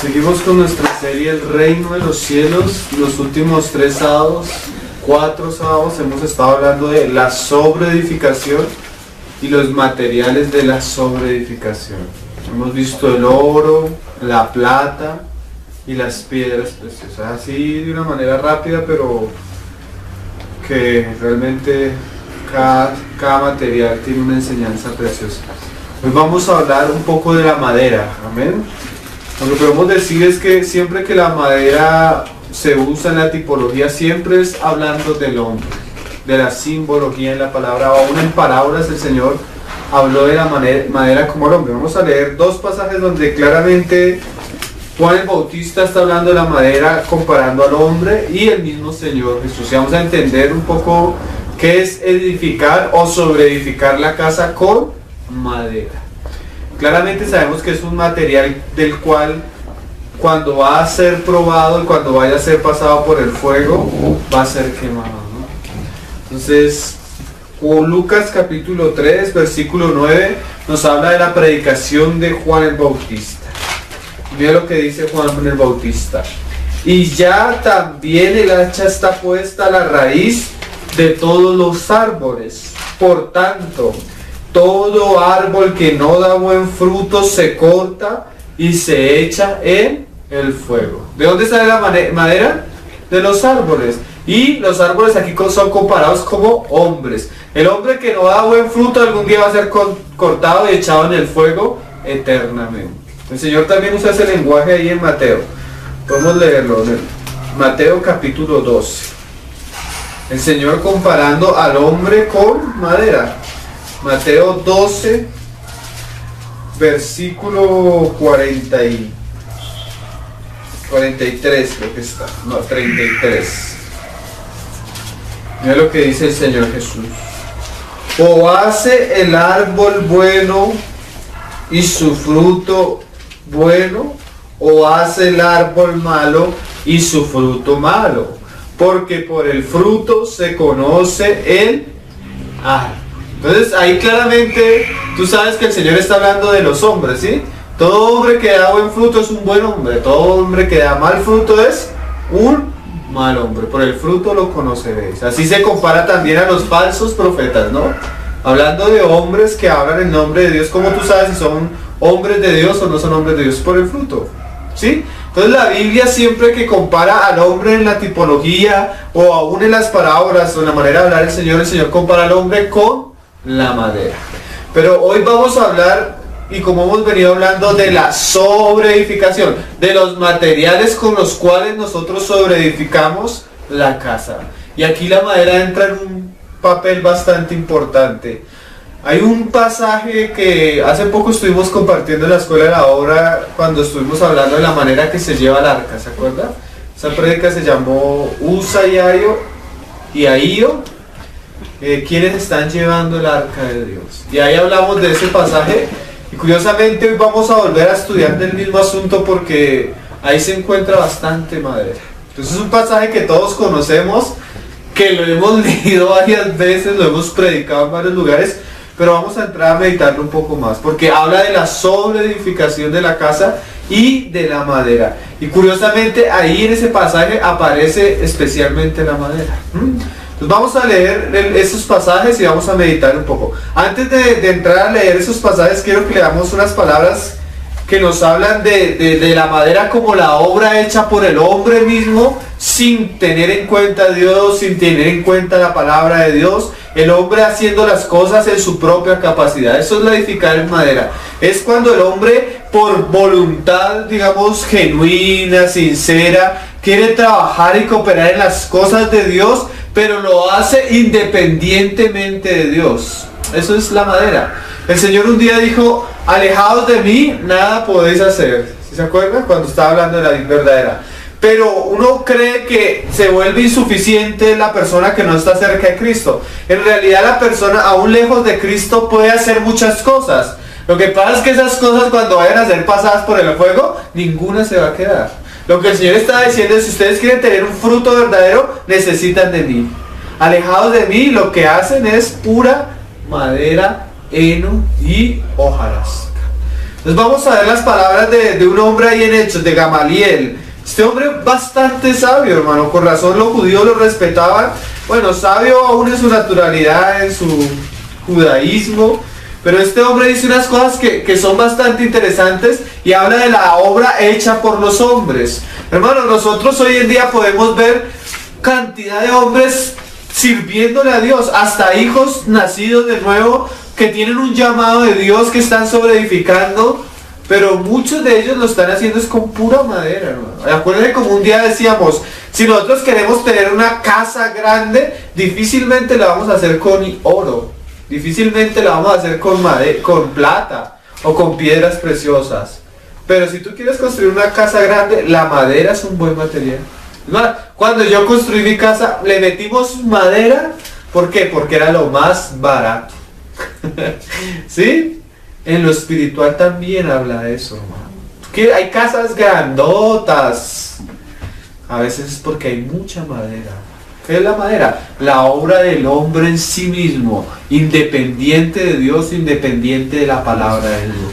Seguimos con nuestra serie El Reino de los Cielos. Los últimos 4 sábados hemos estado hablando de la sobreedificación y los materiales de la sobreedificación. Hemos visto el oro, la plata y las piedras preciosas, así de una manera rápida, pero que realmente cada material tiene una enseñanza preciosa. Hoy vamos a hablar un poco de la madera, amén. Lo que podemos decir es que siempre que la madera se usa en la tipología, siempre es hablando del hombre, de la simbología en la palabra, o aún en parábolas el Señor habló de la madera como el hombre. Vamos a leer 2 pasajes donde claramente Juan el Bautista está hablando de la madera comparando al hombre y el mismo Señor Jesús. Y vamos a entender un poco qué es edificar o sobreedificar la casa con madera. Claramente sabemos que es un material del cual cuando va a ser probado y cuando vaya a ser pasado por el fuego va a ser quemado, ¿no? Entonces, Lucas capítulo 3 versículo 9 nos habla de la predicación de Juan el Bautista. Mira lo que dice Juan el Bautista: y ya también el hacha está puesta a la raíz de todos los árboles. Por tanto, todo árbol que no da buen fruto se corta y se echa en el fuego. ¿De dónde sale la madera? De los árboles. Y los árboles aquí son comparados como hombres. El hombre que no da buen fruto algún día va a ser cortado y echado en el fuego eternamente. El Señor también usa ese lenguaje ahí en Mateo. Podemos leerlo en Mateo capítulo 12. El Señor comparando al hombre con madera. Mateo 12, versículo 43, creo que está. No, 33. Mira lo que dice el Señor Jesús. O hace el árbol bueno y su fruto bueno, o hace el árbol malo y su fruto malo, porque por el fruto se conoce el árbol. Entonces ahí claramente tú sabes que el Señor está hablando de los hombres, ¿sí? Todo hombre que da buen fruto es un buen hombre, todo hombre que da mal fruto es un mal hombre. Por el fruto lo conoceréis. Así se compara también a los falsos profetas, ¿no? Hablando de hombres que hablan en nombre de Dios, ¿cómo tú sabes si son hombres de Dios o no son hombres de Dios? Por el fruto, ¿sí? Entonces la Biblia siempre que compara al hombre en la tipología o aún en las parábolas o en la manera de hablar el Señor compara al hombre con la madera. Pero hoy vamos a hablar, y como hemos venido hablando, de la sobreedificación, de los materiales con los cuales nosotros sobreedificamos la casa. Y aquí la madera entra en un papel bastante importante. Hay un pasaje que hace poco estuvimos compartiendo en la escuela de la obra cuando estuvimos hablando de la manera que se lleva el arca, ¿se acuerda? Esa prédica se llamó Usa y Ahío. ¿Quiénes están llevando el arca de Dios? Y ahí hablamos de ese pasaje y curiosamente hoy vamos a volver a estudiar del mismo asunto porque ahí se encuentra bastante madera. Entonces es un pasaje que todos conocemos, que lo hemos leído varias veces, lo hemos predicado en varios lugares, pero vamos a entrar a meditarlo un poco más porque habla de la sobreedificación de la casa y de la madera. Y curiosamente ahí en ese pasaje aparece especialmente la madera. Entonces vamos a leer esos pasajes y vamos a meditar un poco. Antes de entrar a leer esos pasajes, quiero que leamos unas palabras que nos hablan de la madera como la obra hecha por el hombre mismo, sin tener en cuenta a Dios, sin tener en cuenta la palabra de Dios. El hombre haciendo las cosas en su propia capacidad. Eso es la edificar en madera. Es cuando el hombre, por voluntad, digamos, genuina, sincera, quiere trabajar y cooperar en las cosas de Dios, pero lo hace independientemente de Dios. Eso es la madera. El Señor un día dijo: alejados de mí, nada podéis hacer. ¿Sí se acuerdan? Cuando estaba hablando de la vida verdadera. Pero uno cree que se vuelve insuficiente la persona que no está cerca de Cristo. En realidad la persona aún lejos de Cristo puede hacer muchas cosas. Lo que pasa es que esas cosas cuando vayan a ser pasadas por el fuego, ninguna se va a quedar. Lo que el Señor está diciendo es: si ustedes quieren tener un fruto verdadero, necesitan de mí. Alejados de mí, lo que hacen es pura madera, heno y hojarasca. Entonces vamos a ver las palabras de un hombre ahí en Hechos, de Gamaliel. Este hombre bastante sabio, hermano, con razón los judíos lo respetaban. Bueno, sabio aún en su naturalidad, en su judaísmo, pero este hombre dice unas cosas que son bastante interesantes y habla de la obra hecha por los hombres. Hermano, nosotros hoy en día podemos ver cantidad de hombres sirviéndole a Dios, hasta hijos nacidos de nuevo que tienen un llamado de Dios, que están sobreedificando, pero muchos de ellos lo están haciendo es con pura madera, hermano. Acuérdense como un día decíamos, si nosotros queremos tener una casa grande, difícilmente la vamos a hacer con oro, difícilmente la vamos a hacer con plata o con piedras preciosas. Pero si tú quieres construir una casa grande, la madera es un buen material. Cuando yo construí mi casa, le metimos madera. ¿Por qué? Porque era lo más barato. ¿Sí? En lo espiritual también habla de eso, hermano. Que hay casas grandotas. A veces es porque hay mucha madera. ¿Qué es la madera? La obra del hombre en sí mismo, independiente de Dios, independiente de la palabra de Dios.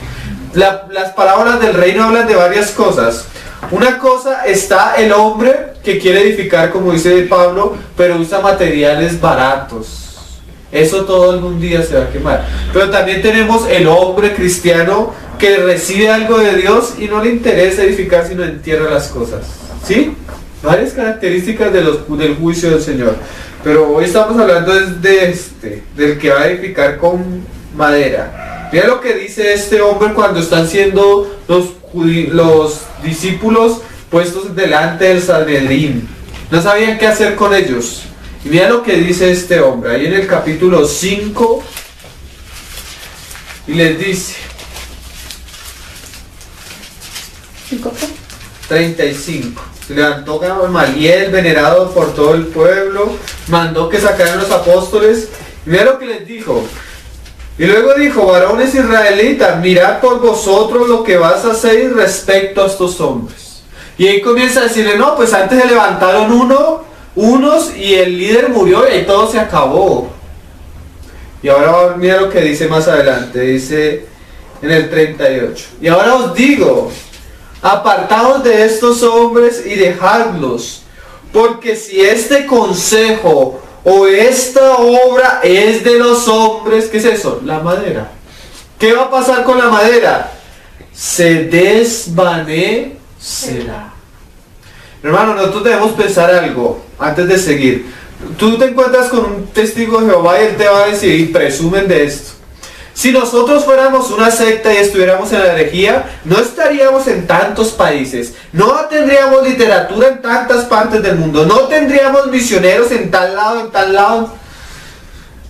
Las palabras del reino hablan de varias cosas. Una cosa está el hombre que quiere edificar, como dice Pablo, pero usa materiales baratos. Eso todo algún día se va a quemar. Pero también tenemos el hombre cristiano que recibe algo de Dios y no le interesa edificar, sino entierra las cosas. ¿Sí? Varias características del juicio del Señor. Pero hoy estamos hablando del que va a edificar con madera. Mira lo que dice este hombre cuando están siendo los discípulos puestos delante del Sanedrín. No sabían qué hacer con ellos. Y mira lo que dice este hombre, ahí en el capítulo 5, y les dice, 35, se levantó Gamaliel, venerado por todo el pueblo, mandó que sacaran los apóstoles, y mira lo que les dijo, y luego dijo, varones israelitas, mirad por vosotros lo que vas a hacer respecto a estos hombres. Y ahí comienza a decirle, no, pues antes se levantaron unos y el líder murió y ahí todo se acabó. Y ahora mira lo que dice más adelante, dice en el 38. Y ahora os digo, apartaos de estos hombres y dejadlos, porque si este consejo o esta obra es de los hombres, ¿qué es eso? La madera. ¿Qué va a pasar con la madera? Se desvanecerá. Hermano, nosotros debemos pensar algo antes de seguir. Tú te encuentras con un testigo de Jehová y él te va a decir, y presumen de esto. Si nosotros fuéramos una secta y estuviéramos en la herejía, no estaríamos en tantos países, no tendríamos literatura en tantas partes del mundo, no tendríamos misioneros en tal lado.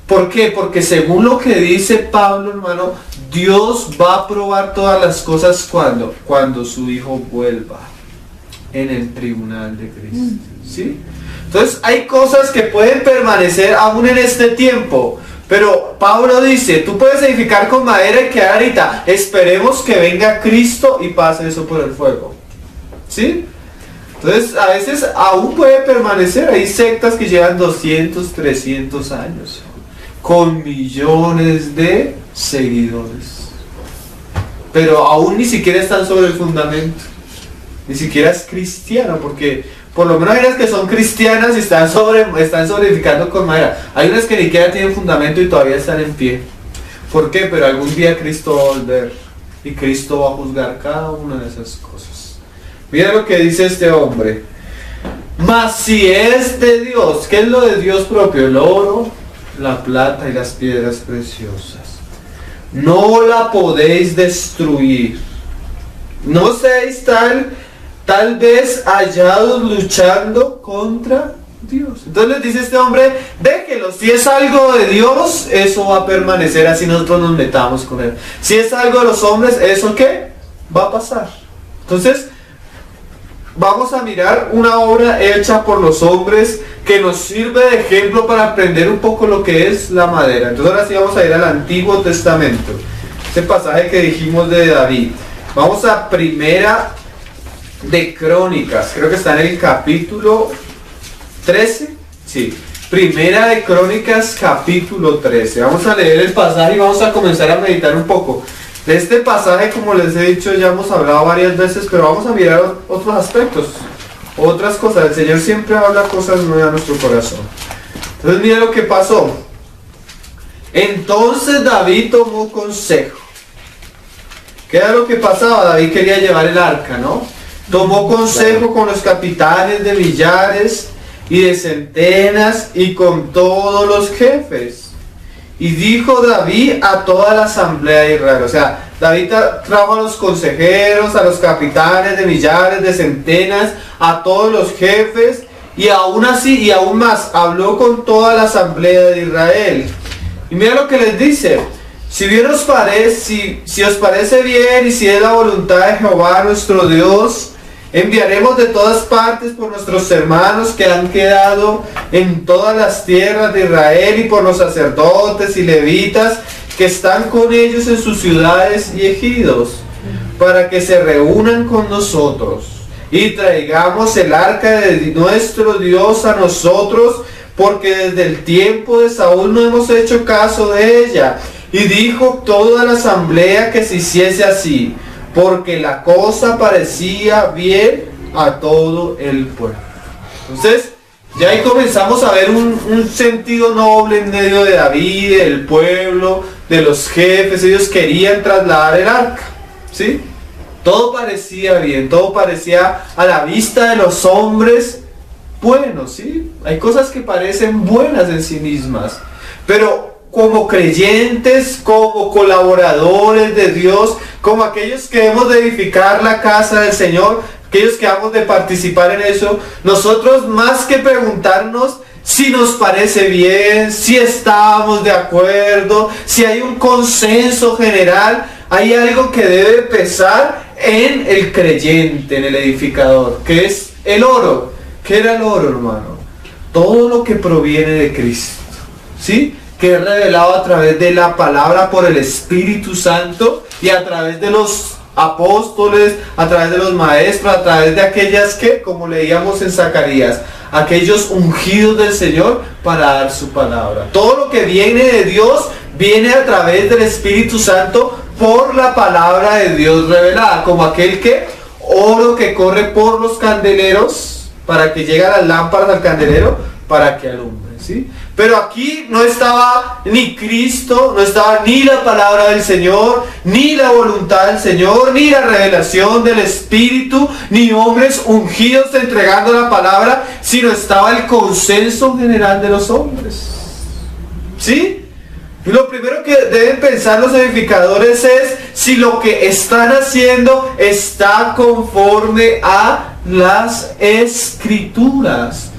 ¿Por qué? Porque según lo que dice Pablo, hermano, Dios va a probar todas las cosas cuando su Hijo vuelva en el tribunal de Cristo. ¿Sí? Entonces hay cosas que pueden permanecer aún en este tiempo. Pero Pablo dice, tú puedes edificar con madera y quedar ahorita. Esperemos que venga Cristo y pase eso por el fuego. ¿Sí? Entonces a veces aún puede permanecer. Hay sectas que llevan 200, 300 años. Con millones de seguidores. Pero aún ni siquiera están sobre el fundamento. Ni siquiera es cristiano, porque por lo menos hay unas que son cristianas y están edificando con madera. Hay unas que ni siquiera tienen fundamento y todavía están en pie. ¿Por qué? Pero algún día Cristo va a volver y Cristo va a juzgar cada una de esas cosas. Mira lo que dice este hombre. Mas si es de Dios, ¿qué es lo de Dios propio? El oro, la plata y las piedras preciosas. No la podéis destruir. No seáis tal vez hallados luchando contra Dios. Entonces les dice este hombre, déjelo, si es algo de Dios, eso va a permanecer así nosotros nos metamos con él. Si es algo de los hombres, ¿eso qué? Va a pasar. Entonces, vamos a mirar una obra hecha por los hombres que nos sirve de ejemplo para aprender un poco lo que es la madera. Entonces ahora sí vamos a ir al Antiguo Testamento. Ese pasaje que dijimos de David. Vamos a Primera de Crónicas, creo que está en el capítulo 13, sí, Primera de Crónicas capítulo 13, vamos a leer el pasaje y vamos a comenzar a meditar un poco. De este pasaje, como les he dicho, ya hemos hablado varias veces, pero vamos a mirar otros aspectos, otras cosas. El Señor siempre habla cosas nuevas a nuestro corazón. Entonces mira lo que pasó. Entonces David tomó consejo. ¿Qué era lo que pasaba? David quería llevar el arca, ¿no? Tomó consejo con los capitanes de millares y de centenas y con todos los jefes. Y dijo David a toda la asamblea de Israel. O sea, David trajo a los consejeros, a los capitanes de millares, de centenas, a todos los jefes. Y aún así, y aún más, habló con toda la asamblea de Israel. Y mira lo que les dice. Si bien os parece, si os parece bien y si es la voluntad de Jehová nuestro Dios, enviaremos de todas partes por nuestros hermanos que han quedado en todas las tierras de Israel y por los sacerdotes y levitas que están con ellos en sus ciudades y ejidos, para que se reúnan con nosotros y traigamos el arca de nuestro Dios a nosotros, porque desde el tiempo de Saúl no hemos hecho caso de ella. Y dijo toda la asamblea que se hiciese así, porque la cosa parecía bien a todo el pueblo. Entonces, ya ahí comenzamos a ver un sentido noble en medio de David, del pueblo, de los jefes. Ellos querían trasladar el arca, ¿sí? Todo parecía bien, todo parecía a la vista de los hombres buenos, ¿sí? Hay cosas que parecen buenas en sí mismas, pero como creyentes, como colaboradores de Dios, como aquellos que hemos de edificar la casa del Señor, aquellos que hemos de participar en eso, nosotros más que preguntarnos si nos parece bien, si estamos de acuerdo, si hay un consenso general, hay algo que debe pesar en el creyente, en el edificador, que es el oro. ¿Qué era el oro, hermano? Todo lo que proviene de Cristo, ¿sí? Que es revelado a través de la palabra por el Espíritu Santo y a través de los apóstoles, a través de los maestros, a través de aquellas que, como leíamos en Zacarías, aquellos ungidos del Señor para dar su palabra. Todo lo que viene de Dios viene a través del Espíritu Santo por la palabra de Dios revelada, como aquel que oro que corre por los candeleros para que llegue a las lámparas al candelero para que alumbre, ¿sí? Pero aquí no estaba ni Cristo, no estaba ni la palabra del Señor, ni la voluntad del Señor, ni la revelación del Espíritu, ni hombres ungidos entregando la palabra, sino estaba el consenso general de los hombres, ¿sí? Y lo primero que deben pensar los edificadores es si lo que están haciendo está conforme a las Escrituras.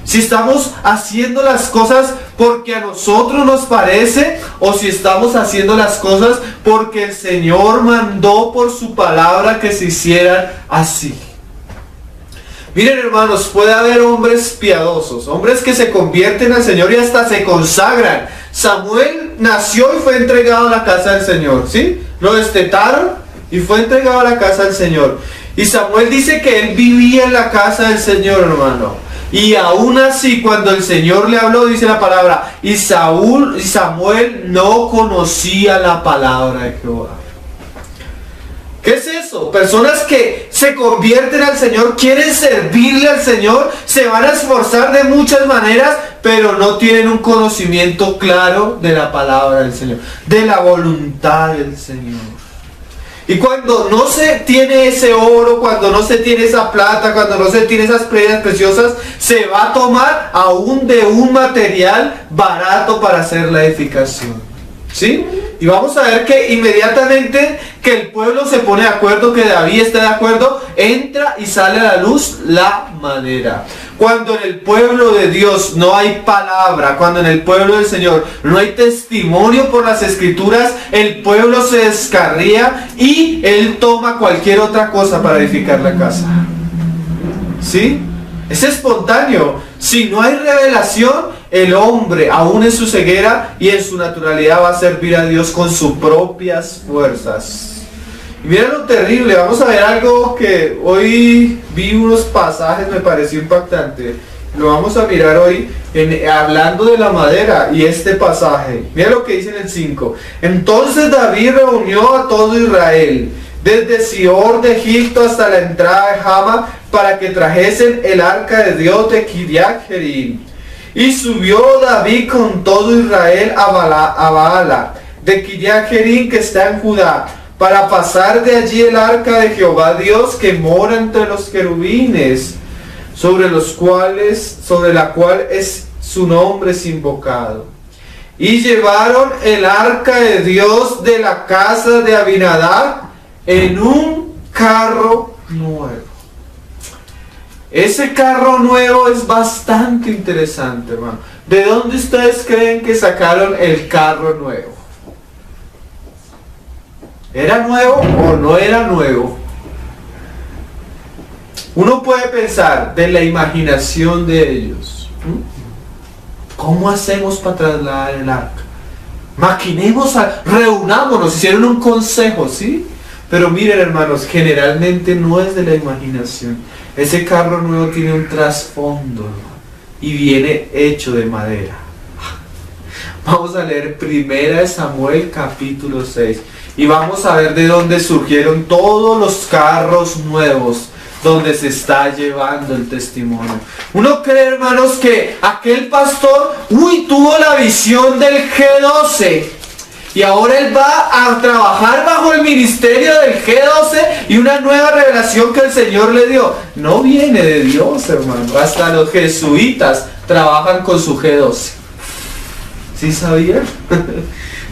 Si estamos haciendo las cosas porque a nosotros nos parece, o si estamos haciendo las cosas porque el Señor mandó por su palabra que se hicieran así. Miren, hermanos, puede haber hombres piadosos, hombres que se convierten al Señor y hasta se consagran. Samuel nació y fue entregado a la casa del Señor, ¿sí? Lo destetaron y fue entregado a la casa del Señor. Y Samuel dice que él vivía en la casa del Señor, hermano. Y aún así, cuando el Señor le habló, dice la palabra, y Samuel no conocía la palabra de Jehová. ¿Qué es eso? Personas que se convierten al Señor, quieren servirle al Señor, se van a esforzar de muchas maneras, pero no tienen un conocimiento claro de la palabra del Señor, de la voluntad del Señor. Y cuando no se tiene ese oro, cuando no se tiene esa plata, cuando no se tiene esas piedras preciosas, se va a tomar aún de un material barato para hacer la edificación, ¿sí? Y vamos a ver que inmediatamente que el pueblo se pone de acuerdo, que David está de acuerdo, entra y sale a la luz la madera. Cuando en el pueblo de Dios no hay palabra, cuando en el pueblo del Señor no hay testimonio por las Escrituras, el pueblo se descarría y él toma cualquier otra cosa para edificar la casa, ¿sí? Es espontáneo. Si no hay revelación, el hombre, aún en su ceguera y en su naturalidad, va a servir a Dios con sus propias fuerzas. Y miren lo terrible. Vamos a ver algo que hoy vi unos pasajes, me pareció impactante. Lo vamos a mirar hoy hablando de la madera y este pasaje. Mira lo que dice en el 5. Entonces David reunió a todo Israel, desde Sior de Egipto hasta la entrada de Jama, para que trajesen el arca de Dios de Kiriat Jearim. Y subió David con todo Israel a Baala, de Kiriat Jearim, que está en Judá, para pasar de allí el arca de Jehová Dios, que mora entre los querubines, sobre la cual es su nombre es invocado. Y llevaron el arca de Dios de la casa de Abinadab en un carro nuevo. Ese carro nuevo es bastante interesante, hermano. ¿De dónde ustedes creen que sacaron el carro nuevo? ¿Era nuevo o no era nuevo? Uno puede pensar de la imaginación de ellos. ¿Cómo hacemos para trasladar el arca? Maquinemos, reunámonos, hicieron un consejo, ¿sí? Pero miren, hermanos, generalmente no es de la imaginación. Ese carro nuevo tiene un trasfondo, ¿no? Y viene hecho de madera. Vamos a leer 1 Samuel capítulo 6 y vamos a ver de dónde surgieron todos los carros nuevos donde se está llevando el testimonio. Uno cree, hermanos, que aquel pastor, tuvo la visión del G12 y ahora él va a trabajar bajo el ministerio del G12 y una nueva revelación que el Señor le dio. No viene de Dios, hermano. Hasta los jesuitas trabajan con su G12. ¿Sí sabían?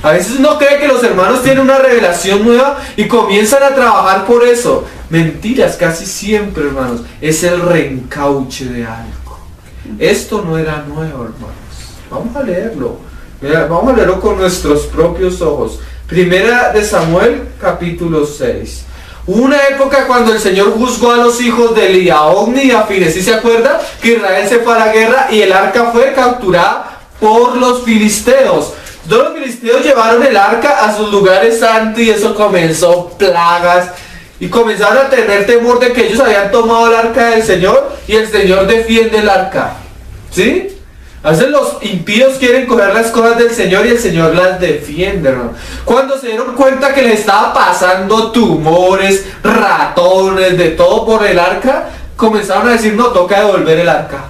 A veces uno cree que los hermanos tienen una revelación nueva y comienzan a trabajar por eso. Mentiras, casi siempre, hermanos, es el reencauche de algo. Esto no era nuevo, hermanos. Vamos a leerlo. Mira, vamos a leerlo con nuestros propios ojos. 1 Samuel capítulo 6. Hubo una época cuando el Señor juzgó a los hijos de Liaón y Afines. ¿Sí se acuerda? Que Israel se fue a la guerra y el arca fue capturada por los filisteos. Todos los filisteos llevaron el arca a sus lugares santos y eso comenzó plagas. Y comenzaron a tener temor de que ellos habían tomado el arca del Señor y el Señor defiende el arca. ¿Sí? A veces los impíos quieren coger las cosas del Señor y el Señor las defiende, ¿no? Cuando se dieron cuenta que les estaba pasando tumores, ratones, de todo por el arca, comenzaron a decir, no, toca devolver el arca.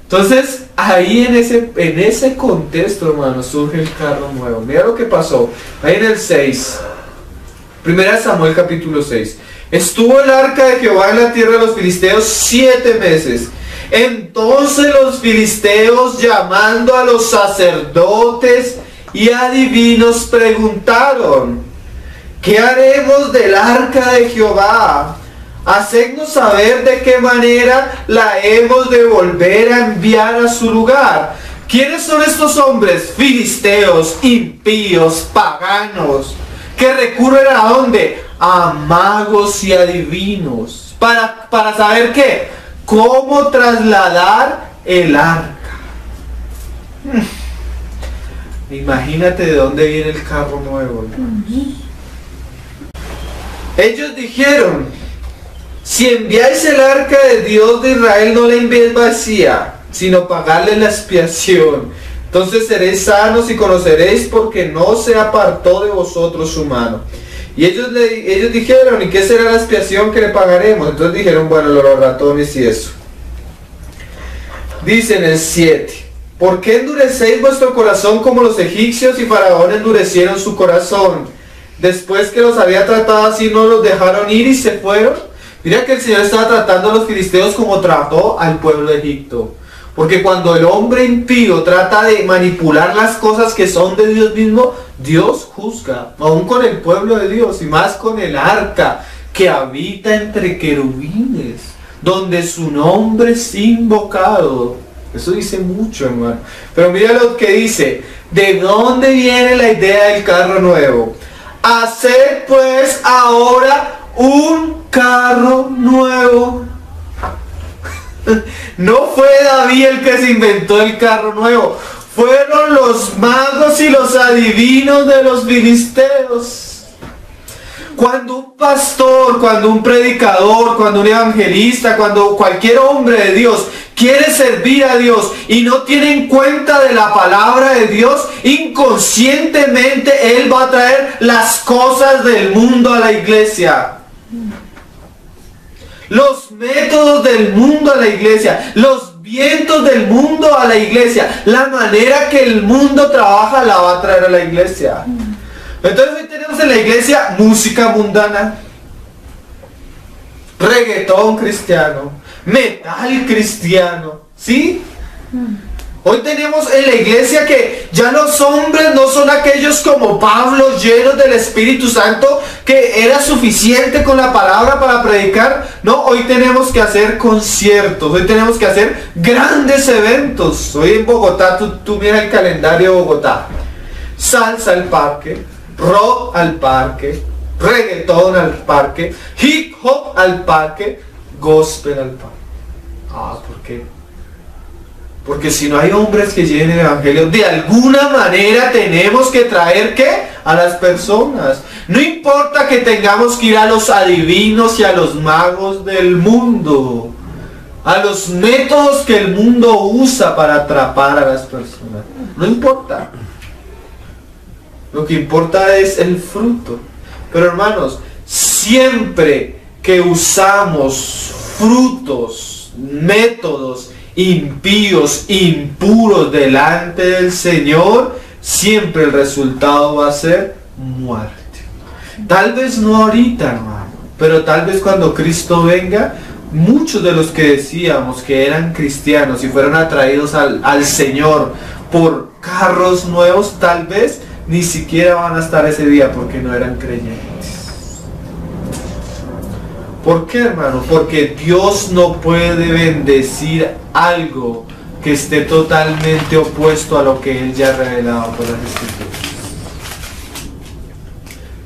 Entonces, ahí en ese contexto, hermano, surge el carro nuevo. Mira lo que pasó. Ahí en el 6. 1 Samuel capítulo 6. Estuvo el arca de Jehová en la tierra de los filisteos 7 meses. Entonces los filisteos, llamando a los sacerdotes y adivinos, preguntaron: ¿qué haremos del arca de Jehová? Hacednos saber de qué manera la hemos de volver a enviar a su lugar. ¿Quiénes son estos hombres? Filisteos, impíos, paganos, que recurren ¿a dónde? A magos y adivinos. ¿Para saber qué? ¿Cómo trasladar el arca? Imagínate de dónde viene el carro nuevo, hermanos. Ellos dijeron: si enviáis el arca de Dios de Israel, no la enviéis vacía, sino pagarle la expiación. Entonces seréis sanos y conoceréis porque no se apartó de vosotros su mano. Y ellos dijeron: ¿y qué será la expiación que le pagaremos? Entonces dijeron: bueno, los ratones y eso. Dice en el 7: ¿por qué endurecéis vuestro corazón como los egipcios? Y Faraón endurecieron su corazón. Después que los había tratado así, no los dejaron ir y se fueron. Mira que el Señor estaba tratando a los filisteos como trató al pueblo de Egipto. Porque cuando el hombre impío trata de manipular las cosas que son de Dios mismo, Dios juzga, aún con el pueblo de Dios, y más con el arca que habita entre querubines, donde su nombre es invocado. Eso dice mucho, hermano. Pero mira lo que dice: ¿de dónde viene la idea del carro nuevo? Haced pues ahora un carro nuevo. No fue David el que se inventó el carro nuevo, fueron los magos y los adivinos de los filisteos. Cuando un pastor, cuando un predicador, cuando un evangelista, cuando cualquier hombre de Dios quiere servir a Dios y no tiene en cuenta de la palabra de Dios, inconscientemente él va a traer las cosas del mundo a la iglesia. Los métodos del mundo a la iglesia, los vientos del mundo a la iglesia, la manera que el mundo trabaja la va a traer a la iglesia. Entonces hoy tenemos en la iglesia música mundana, reggaetón cristiano, metal cristiano, ¿sí? Hoy tenemos en la iglesia que ya los hombres no son aquellos como Pablo, llenos del Espíritu Santo, que era suficiente con la palabra para predicar. No, hoy tenemos que hacer conciertos, hoy tenemos que hacer grandes eventos. Hoy en Bogotá, tú miras el calendario de Bogotá. Salsa al parque, rock al parque, reggaetón al parque, hip hop al parque, gospel al parque. ¿Por qué? Porque si no hay hombres que lleven el evangelio, de alguna manera tenemos que traer ¿qué? A las personas. No importa que tengamos que ir a los adivinos y a los magos del mundo, a los métodos que el mundo usa para atrapar a las personas. No importa. Lo que importa es el fruto. Pero hermanos, siempre que usamos frutos, métodos impíos, impuros delante del Señor, siempre el resultado va a ser muerte. Tal vez no ahorita, hermano, pero tal vez cuando Cristo venga, muchos de los que decíamos que eran cristianos y fueron atraídos al Señor por carros nuevos, tal vez ni siquiera van a estar ese día porque no eran creyentes. ¿Por qué, hermano? Porque Dios no puede bendecir algo que esté totalmente opuesto a lo que Él ya ha revelado por las Escrituras.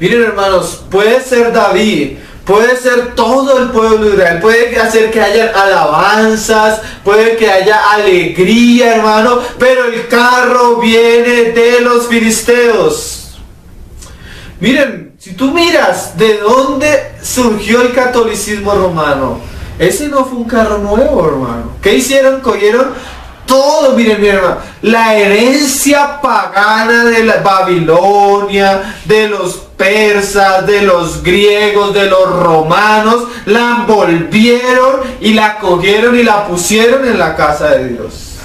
Miren, hermanos, puede ser David, puede ser todo el pueblo de Israel, puede hacer que haya alabanzas, puede que haya alegría, hermano, pero el carro viene de los filisteos. Miren, si tú miras de dónde surgió el catolicismo romano, ese no fue un carro nuevo, hermano. ¿Qué hicieron? Cogieron todo, miren, hermano, la herencia pagana de la Babilonia, de los persas, de los griegos, de los romanos, la envolvieron y la cogieron y la pusieron en la casa de Dios.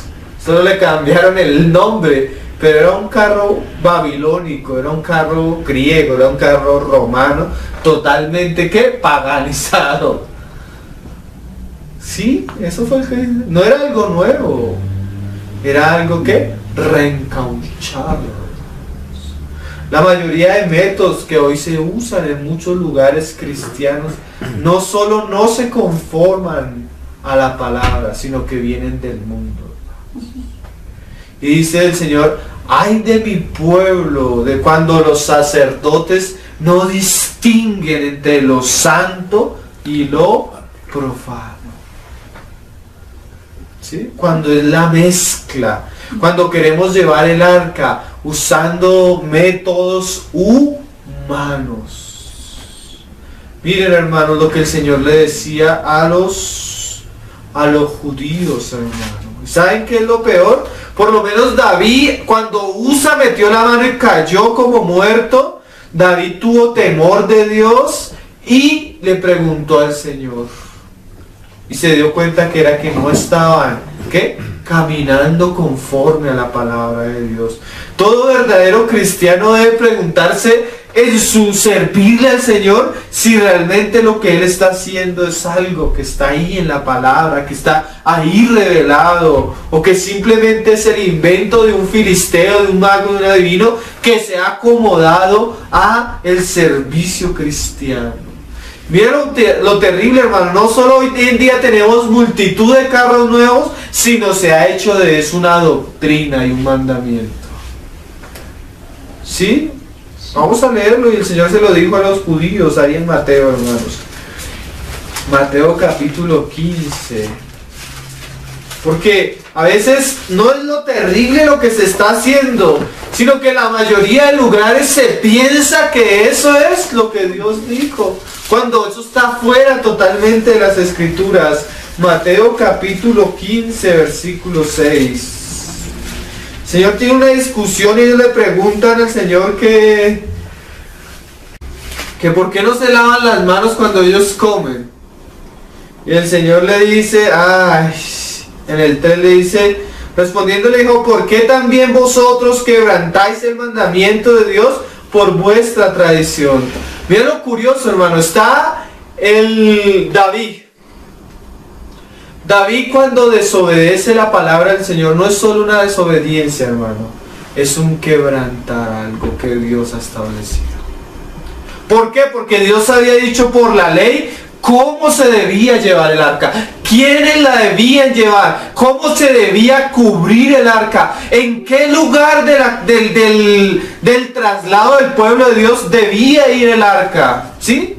Solo le cambiaron el nombre, pero era un carro babilónico, era un carro griego, era un carro romano, totalmente ¿qué? Paganizado. Sí, eso fue el que... No era algo nuevo, era algo que reencauchado. La mayoría de métodos que hoy se usan en muchos lugares cristianos no solo no se conforman a la palabra, sino que vienen del mundo. Y dice el Señor, ay de mi pueblo, de cuando los sacerdotes no distinguen entre lo santo y lo profano. ¿Sí? Cuando es la mezcla, cuando queremos llevar el arca usando métodos humanos. Miren, hermanos, lo que el Señor le decía a los judíos, hermanos. ¿Saben qué es lo peor? Por lo menos David, cuando Usa metió la mano y cayó como muerto, David tuvo temor de Dios y le preguntó al Señor. Y se dio cuenta que era que no estaban, ¿qué? Caminando conforme a la palabra de Dios. Todo verdadero cristiano debe preguntarse en su servirle al Señor si realmente lo que Él está haciendo es algo que está ahí en la palabra, que está ahí revelado, o que simplemente es el invento de un filisteo, de un mago, de un adivino que se ha acomodado a el servicio cristiano. Miren lo terrible, hermano. No solo hoy en día tenemos multitud de carros nuevos, sino se ha hecho de eso una doctrina y un mandamiento. ¿Sí? Vamos a leerlo, y el Señor se lo dijo a los judíos ahí en Mateo, hermanos. Mateo capítulo 15. Porque a veces no es lo terrible lo que se está haciendo, sino que en la mayoría de lugares se piensa que eso es lo que Dios dijo, cuando eso está fuera totalmente de las Escrituras. Mateo capítulo 15, versículo 6. El Señor tiene una discusión y ellos le preguntan al Señor que por qué no se lavan las manos cuando ellos comen. Y el Señor le dice, en el 3 le dice, respondiendo le dijo, ¿por qué también vosotros quebrantáis el mandamiento de Dios por vuestra tradición? Mira lo curioso, hermano, está el David. David, cuando desobedece la palabra del Señor, no es solo una desobediencia, hermano, es un quebrantar algo que Dios ha establecido. ¿Por qué? Porque Dios había dicho por la ley cómo se debía llevar el arca, quiénes la debían llevar, cómo se debía cubrir el arca, en qué lugar del traslado del pueblo de Dios debía ir el arca. ¿Sí?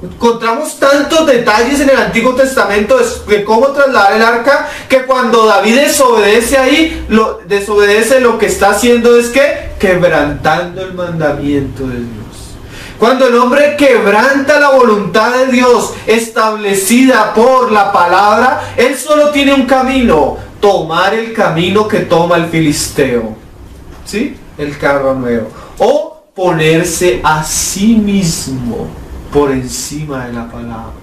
Encontramos tantos detalles en el Antiguo Testamento de cómo trasladar el arca, que cuando David desobedece lo que está haciendo es que quebrantando el mandamiento de Dios. Cuando el hombre quebranta la voluntad de Dios establecida por la palabra, él solo tiene un camino: tomar el camino que toma el filisteo, ¿sí? El carro nuevo, o ponerse a sí mismo por encima de la palabra.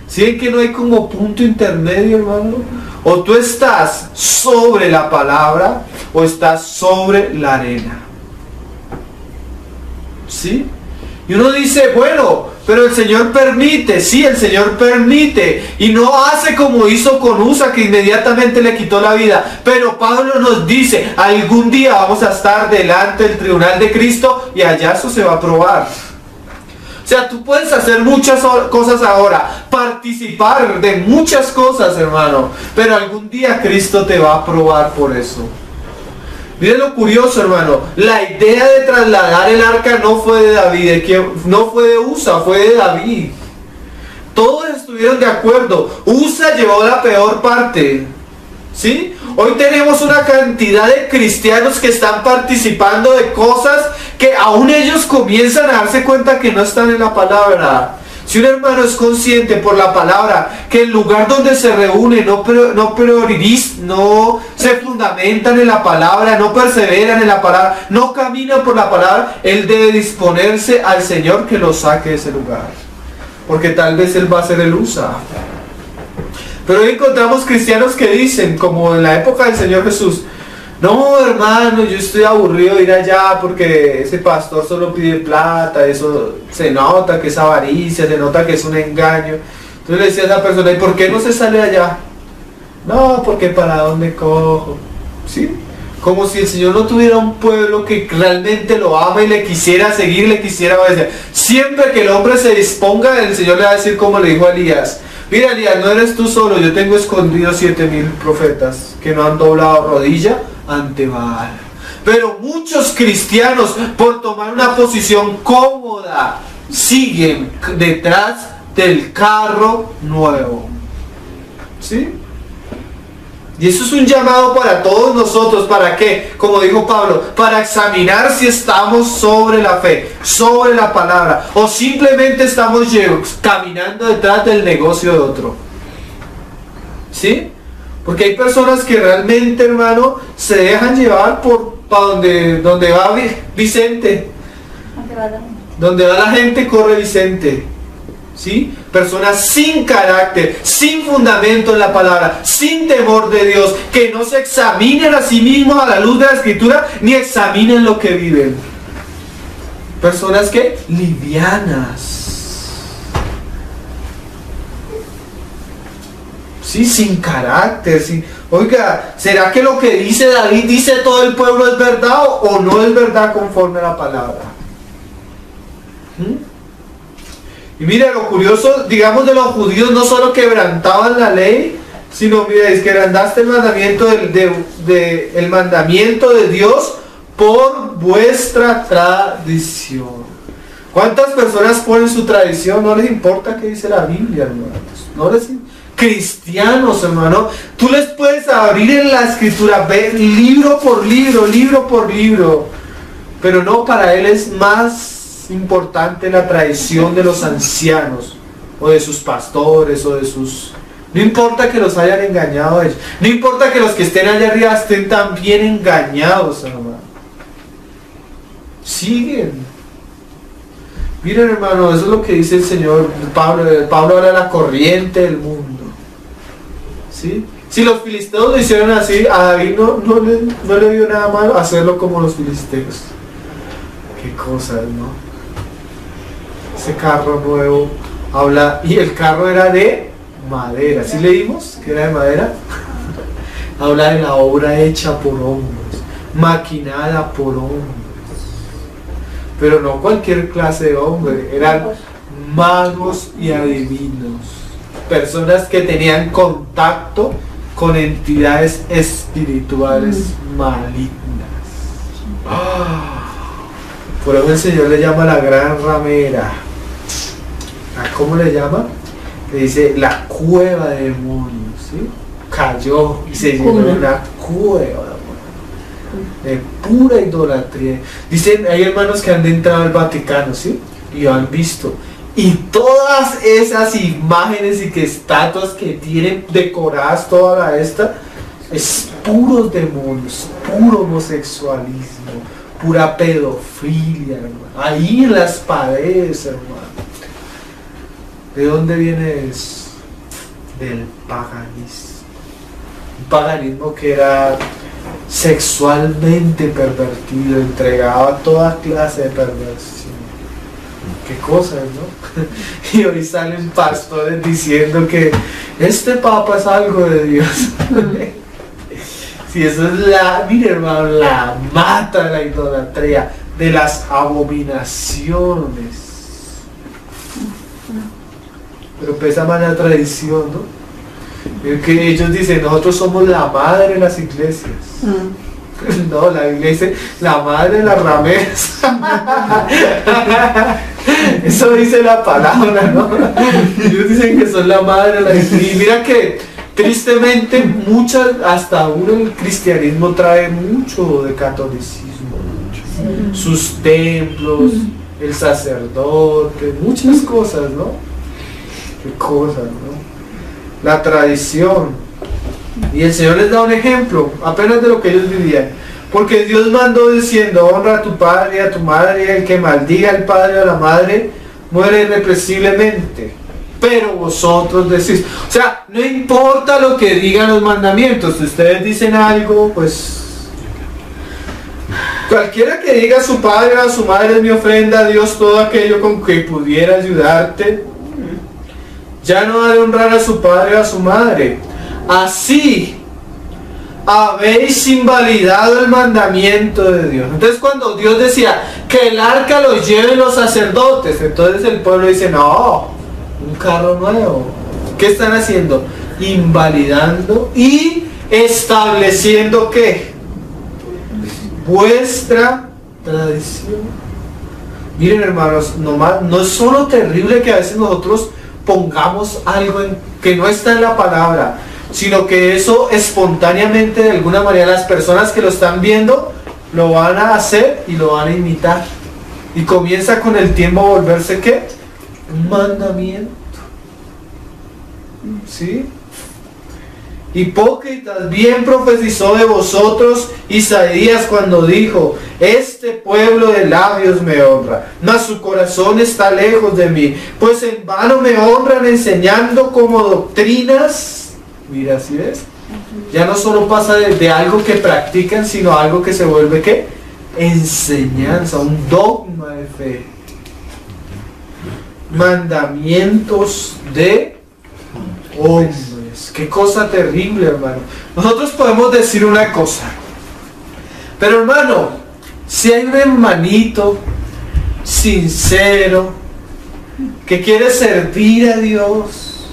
¿Sí ven que no hay como punto intermedio, hermano? O tú estás sobre la palabra o estás sobre la arena. ¿Sí? Y uno dice, bueno, pero el Señor permite. Sí, el Señor permite. Y no hace como hizo con Usa, que inmediatamente le quitó la vida. Pero Pablo nos dice, algún día vamos a estar delante del tribunal de Cristo y allá eso se va a probar. O sea, tú puedes hacer muchas cosas ahora, participar de muchas cosas, hermano, pero algún día Cristo te va a probar por eso. Miren lo curioso, hermano, la idea de trasladar el arca no fue de David, no fue de Usa, fue de David. Todos estuvieron de acuerdo. Usa llevó la peor parte, ¿sí? Hoy tenemos una cantidad de cristianos que están participando de cosas que aún ellos comienzan a darse cuenta que no están en la palabra. Si un hermano es consciente por la palabra que el lugar donde se reúne no se fundamentan en la palabra, no perseveran en la palabra, no caminan por la palabra, él debe disponerse al Señor que lo saque de ese lugar, porque tal vez él va a ser el Usa. Pero hoy encontramos cristianos que dicen, como en la época del Señor Jesús, no, hermano, yo estoy aburrido de ir allá porque ese pastor solo pide plata, eso se nota que es avaricia, se nota que es un engaño. Entonces le decía a esa persona, ¿y por qué no se sale allá? No, porque ¿para dónde cojo? ¿Sí? Como si el Señor no tuviera un pueblo que realmente lo ama y le quisiera seguir, le quisiera obedecer. Siempre que el hombre se disponga, el Señor le va a decir como le dijo a Elías, mira Elías, no eres tú solo, yo tengo escondidos 7,000 profetas que no han doblado rodilla ante Baal. Pero muchos cristianos, por tomar una posición cómoda, siguen detrás del carro nuevo. ¿Sí? Y eso es un llamado para todos nosotros. ¿Para qué? Como dijo Pablo, para examinar si estamos sobre la fe, sobre la palabra, o simplemente estamos caminando detrás del negocio de otro. ¿Sí? Porque hay personas que realmente, hermano, se dejan llevar para donde va Vicente. Donde va la gente corre Vicente. ¿Sí? Personas sin carácter, sin fundamento en la palabra, sin temor de Dios, que no se examinen a sí mismos a la luz de la Escritura, ni examinen lo que viven. Personas que livianas. Sí, sin carácter, sin... Oiga, ¿será que lo que dice David, dice todo el pueblo es verdad o no es verdad conforme a la palabra? Y mira, lo curioso, digamos, de los judíos, no solo quebrantaban la ley, sino, mira, es que quebrantaste el mandamiento el mandamiento de Dios por vuestra tradición. ¿Cuántas personas ponen su tradición? No les importa qué dice la Biblia, hermanos. No les importa. cristianos, hermano. Tú les puedes abrir en la escritura, ver libro por libro, libro por libro. Pero no, para él es más importante la tradición de los ancianos, o de sus pastores, o de sus... No importa que los hayan engañado a ellos. No importa que los que estén allá arriba estén también engañados, hermano. Siguen. Miren, hermano, eso es lo que dice el Señor. Pablo habla de la corriente del mundo. ¿Sí? Si los filisteos lo hicieron así, a David no le dio nada malo hacerlo como los filisteos. Qué cosas, ¿no? Ese carro nuevo habla, y el carro era de madera. ¿Sí leímos que era de madera? Habla de la obra hecha por hombres, maquinada por hombres. Pero no cualquier clase de hombre, eran magos y adivinos, personas que tenían contacto con entidades espirituales malignas. Por eso el Señor le llama la gran ramera. ¿Cómo le llama? Le dice la cueva de demonios, ¿sí? Cayó y se llenó de una cueva de pura idolatría. Dicen, hay hermanos que han entrado al Vaticano, ¿sí? Y lo han visto. Y todas esas imágenes y que estatuas que tienen decoradas toda la esta, es puros demonios, puro homosexualismo, pura pedofilia, hermano. Ahí en las paredes, hermano. ¿De dónde viene eso? Del paganismo. Un paganismo que era sexualmente pervertido, entregado a toda clase de perversión. Qué cosas, ¿no? Y hoy salen pastores diciendo que este papa es algo de Dios. Si eso es mire, hermano, la mata de la idolatría, de las abominaciones. Pero pesa más la tradición, ¿no? Que ellos dicen, nosotros somos la madre de las iglesias. No, la Biblia dice la madre de las rameras. Eso dice la palabra, ¿no? Ellos dicen que son la madre de las iglesias. Y mira que tristemente hasta uno el cristianismo trae mucho de catolicismo. Sus templos, el sacerdote, muchas cosas, ¿no? Qué cosas, ¿no? La tradición. Y el Señor les da un ejemplo apenas de lo que ellos vivían. Porque Dios mandó diciendo, honra a tu padre y a tu madre, y el que maldiga al padre o a la madre muere irrepresiblemente. Pero vosotros decís, o sea, no importa lo que digan los mandamientos, si ustedes dicen algo, pues cualquiera que diga a su padre o a su madre es mi ofrenda a Dios, todo aquello con que pudiera ayudarte, ya no ha de honrar a su padre o a su madre. Así habéis invalidado el mandamiento de Dios. Entonces cuando Dios decía que el arca lo lleven los sacerdotes, entonces el pueblo dice, no, un carro nuevo. ¿Qué están haciendo? Invalidando y estableciendo ¿qué? Vuestra tradición. Miren, hermanos, no es solo terrible que a veces nosotros pongamos algo que no está en la palabra, sino que eso espontáneamente, de alguna manera, las personas que lo están viendo lo van a hacer y lo van a imitar, y comienza con el tiempo a volverse ¿qué? Un mandamiento. ¿Sí? Hipócritas, bien profetizó de vosotros Isaías cuando dijo, este pueblo de labios me honra, mas su corazón está lejos de mí, pues en vano me honran enseñando como doctrinas. Mira, ¿sí ves? Ya no solo pasa de algo que practican, sino algo que se vuelve ¿qué? Enseñanza, un dogma de fe. Mandamientos de hombres. Qué cosa terrible, hermano. Nosotros podemos decir una cosa, pero hermano, si hay un hermanito sincero que quiere servir a Dios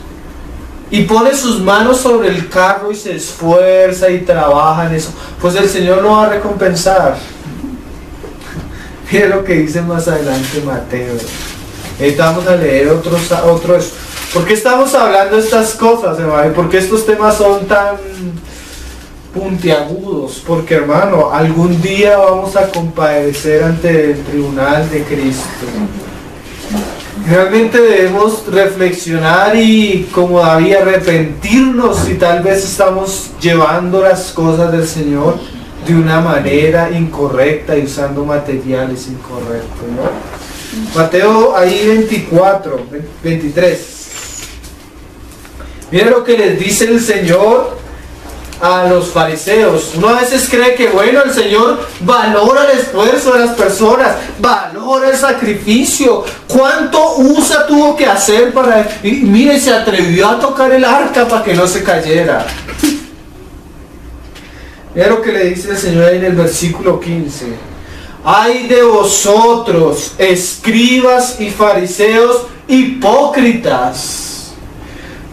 y pone sus manos sobre el carro y se esfuerza y trabaja en eso, pues el Señor lo va a recompensar. Mira lo que dice más adelante Mateo. Vamos a leer otro ¿Por qué estamos hablando de estas cosas, hermano? ¿Por qué estos temas son tan puntiagudos? Porque, hermano, algún día vamos a comparecer ante el tribunal de Cristo. Realmente debemos reflexionar y, como David, arrepentirnos si tal vez estamos llevando las cosas del Señor de una manera incorrecta y usando materiales incorrectos, ¿no? Mateo ahí 23. Miren lo que les dice el Señor a los fariseos. Uno a veces cree que, bueno, el Señor valora el esfuerzo de las personas, valora el sacrificio. ¿Cuánto Usa tuvo que hacer para...? Y mire, se atrevió a tocar el arca para que no se cayera. Mira lo que le dice el Señor ahí en el versículo 15. ¡Ay de vosotros, escribas y fariseos hipócritas!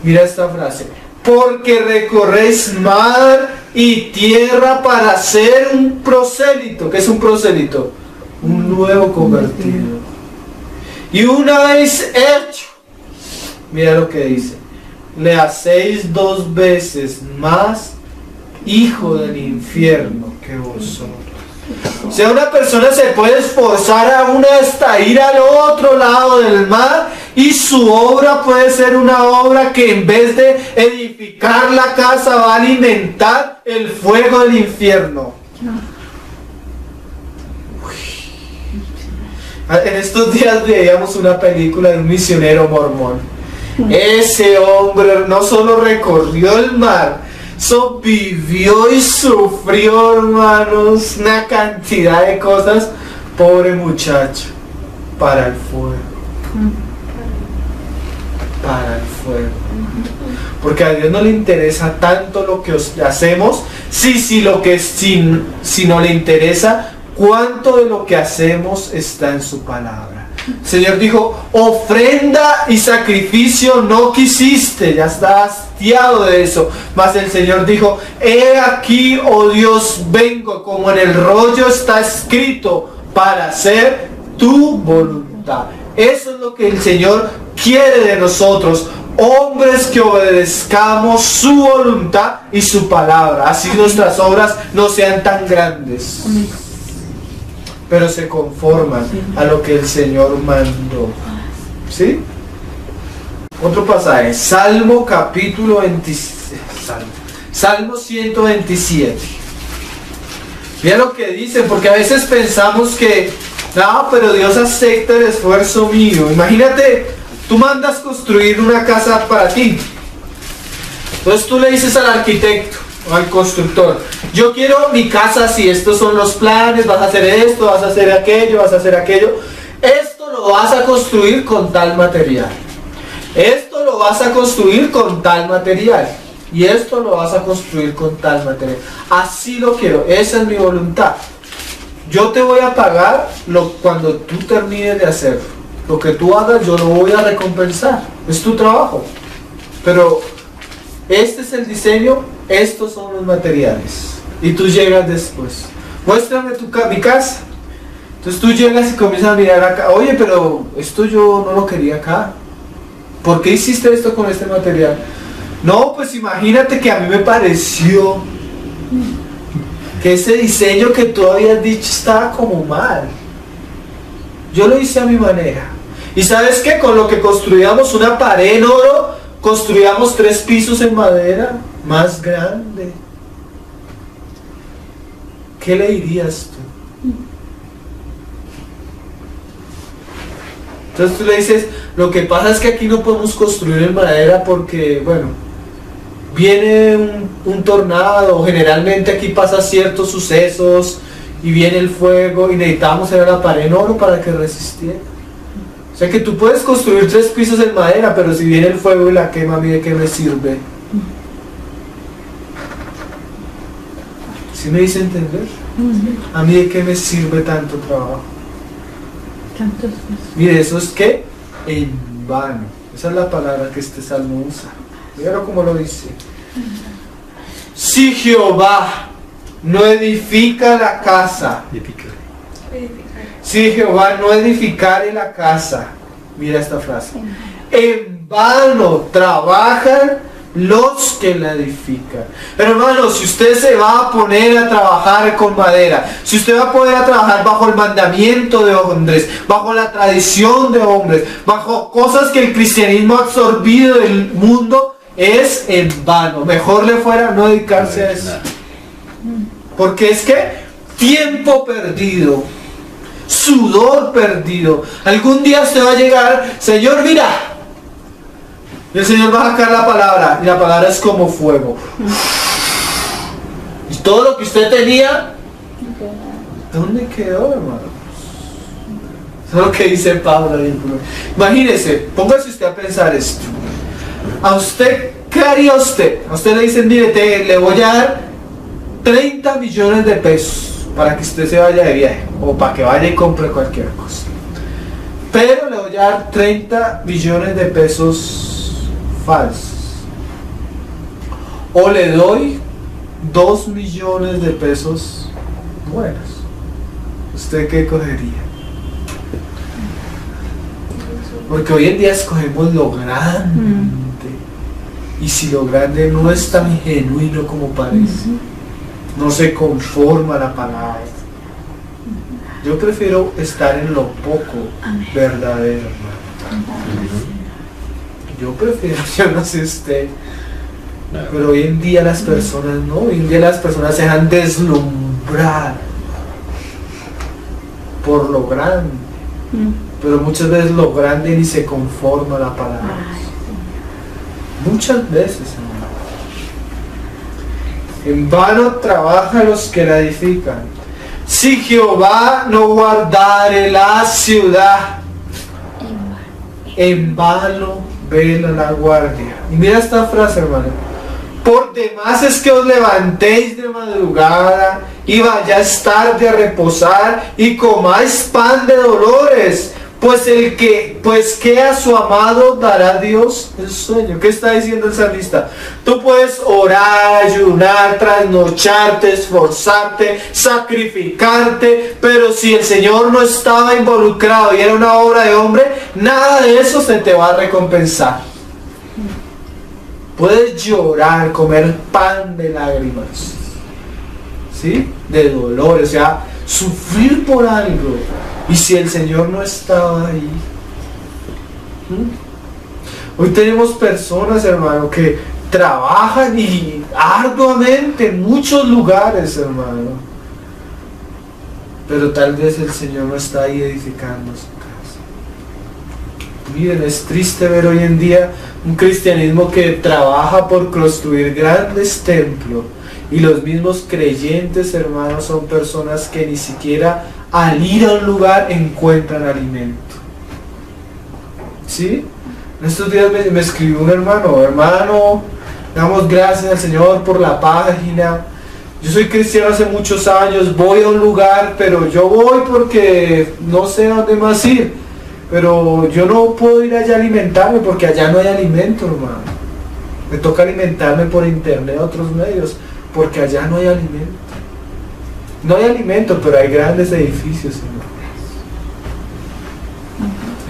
Mira esta frase. Porque recorréis mar y tierra para ser un prosélito. ¿Qué es un prosélito? Un nuevo convertido. Y una vez hecho, mira lo que dice, le hacéis 2 veces más hijo del infierno que vosotros. O sea, una persona se puede esforzar aún hasta ir al otro lado del mar, y su obra puede ser una obra que en vez de edificar la casa va a alimentar el fuego del infierno. En estos días veíamos una película de un misionero mormón. Ese hombre no solo recorrió el mar, vivió y sufrió, hermanos, una cantidad de cosas. Pobre muchacho, para el fuego. Para el fuego. Porque a Dios no le interesa tanto lo que hacemos, si no le interesa cuánto de lo que hacemos está en su palabra. El Señor dijo, ofrenda y sacrificio no quisiste, ya está hastiado de eso. Mas el Señor dijo, he aquí, oh Dios, vengo, como en el rollo está escrito, para hacer tu voluntad. Eso es lo que el Señor quiere de nosotros, hombres que obedezcamos su voluntad y su palabra. Así nuestras obras no sean tan grandes, pero se conforman a lo que el Señor mandó. ¿Sí? Otro pasaje, Salmo capítulo 27, Salmo 127. Mira lo que dice, porque a veces pensamos que, no, pero Dios acepta el esfuerzo mío. Imagínate, tú mandas construir una casa para ti. Entonces tú le dices al arquitecto, al constructor, yo quiero mi casa así, estos son los planes, vas a hacer esto, vas a hacer aquello, vas a hacer aquello. Esto lo vas a construir con tal material. Esto lo vas a construir con tal material. Y esto lo vas a construir con tal material. Así lo quiero, esa es mi voluntad. Yo te voy a pagar cuando tú termines de hacerlo. Lo que tú hagas yo lo voy a recompensar. Es tu trabajo. Pero este es el diseño, estos son los materiales. Y tú llegas después. Muéstrame mi casa. Entonces tú llegas y comienzas a mirar acá. Oye, pero esto yo no lo quería acá. ¿Por qué hiciste esto con este material? No, pues imagínate que a mí me pareció que ese diseño que tú habías dicho estaba como mal. Yo lo hice a mi manera. ¿Y sabes qué? Con lo que construíamos una pared en oro, construíamos 3 pisos en madera más grande. ¿Qué le dirías tú? Entonces tú le dices, lo que pasa es que aquí no podemos construir en madera porque, bueno, viene un tornado, generalmente aquí pasan ciertos sucesos y viene el fuego y necesitamos hacer la pared en oro para que resistiera. O sea que tú puedes construir 3 pisos en madera, pero si viene el fuego y la quema, ¿a mí de qué me sirve? ¿Sí me hice entender? ¿A mí de qué me sirve tanto trabajo? Mire, eso es que en vano. Esa es la palabra que este salmo usa. Mira cómo lo dice. Si Jehová no edifica la casa, si Jehová no edificare la casa, mira esta frase, en vano trabajan los que la edifican. Pero hermano, si usted se va a poner a trabajar con madera, si usted va a poder a trabajar bajo el mandamiento de hombres, bajo la tradición de hombres, bajo cosas que el cristianismo ha absorbido del mundo, es en vano. Mejor le fuera no dedicarse a eso. Porque es que tiempo perdido, sudor perdido. Algún día usted va a llegar, Señor, mira. Y el Señor va a sacar la palabra, y la palabra es como fuego. Y todo lo que usted tenía, ¿dónde quedó, hermano? Eso es lo que dice Pablo. Imagínese, póngase usted a pensar esto. A usted, ¿qué haría usted? A usted le dicen, mire, le voy a dar 30 millones de pesos para que usted se vaya de viaje, o para que vaya y compre cualquier cosa. Pero le voy a dar 30 millones de pesos falsos. O le doy 2 millones de pesos buenos. ¿Usted qué cogería? Porque hoy en día escogemos lo grande. Y si lo grande no es tan genuino como parece, no se conforma a la palabra. Yo prefiero estar en lo poco verdadero. Yo prefiero, yo no sé usted, pero hoy en día las personas no, hoy en día las personas se dejan deslumbrar por lo grande, pero muchas veces lo grande ni se conforma a la palabra. Muchas veces, hermano. En vano trabajan los que la edifican. Si Jehová no guardare la ciudad, en vano vela la guardia. Y mira esta frase, hermano. Por demás es que os levantéis de madrugada y vayáis tarde a reposar y comáis pan de dolores, pues que a su amado dará Dios el sueño. ¿Qué está diciendo el salmista? Tú puedes orar, ayunar, trasnocharte, esforzarte, sacrificarte, pero si el Señor no estaba involucrado y era una obra de hombre, nada de eso se te va a recompensar. Puedes llorar, comer pan de lágrimas, ¿sí? De dolor, o sea, sufrir por algo. Y si el Señor no estaba ahí. Hoy tenemos personas, hermano, que trabajan y arduamente en muchos lugares, hermano. Pero tal vez el Señor no está ahí edificando su casa. Miren, es triste ver hoy en día un cristianismo que trabaja por construir grandes templos. Y los mismos creyentes, hermanos, son personas que ni siquiera al ir a un lugar encuentran alimento. ¿Sí? En estos días me escribió un hermano, damos gracias al Señor por la página. Yo soy cristiano hace muchos años, voy a un lugar, pero yo voy porque no sé a dónde más ir. Pero yo no puedo ir allá a alimentarme porque allá no hay alimento, hermano. Me toca alimentarme por internet, otros medios, porque allá no hay alimento. No hay alimento, pero hay grandes edificios, hermano.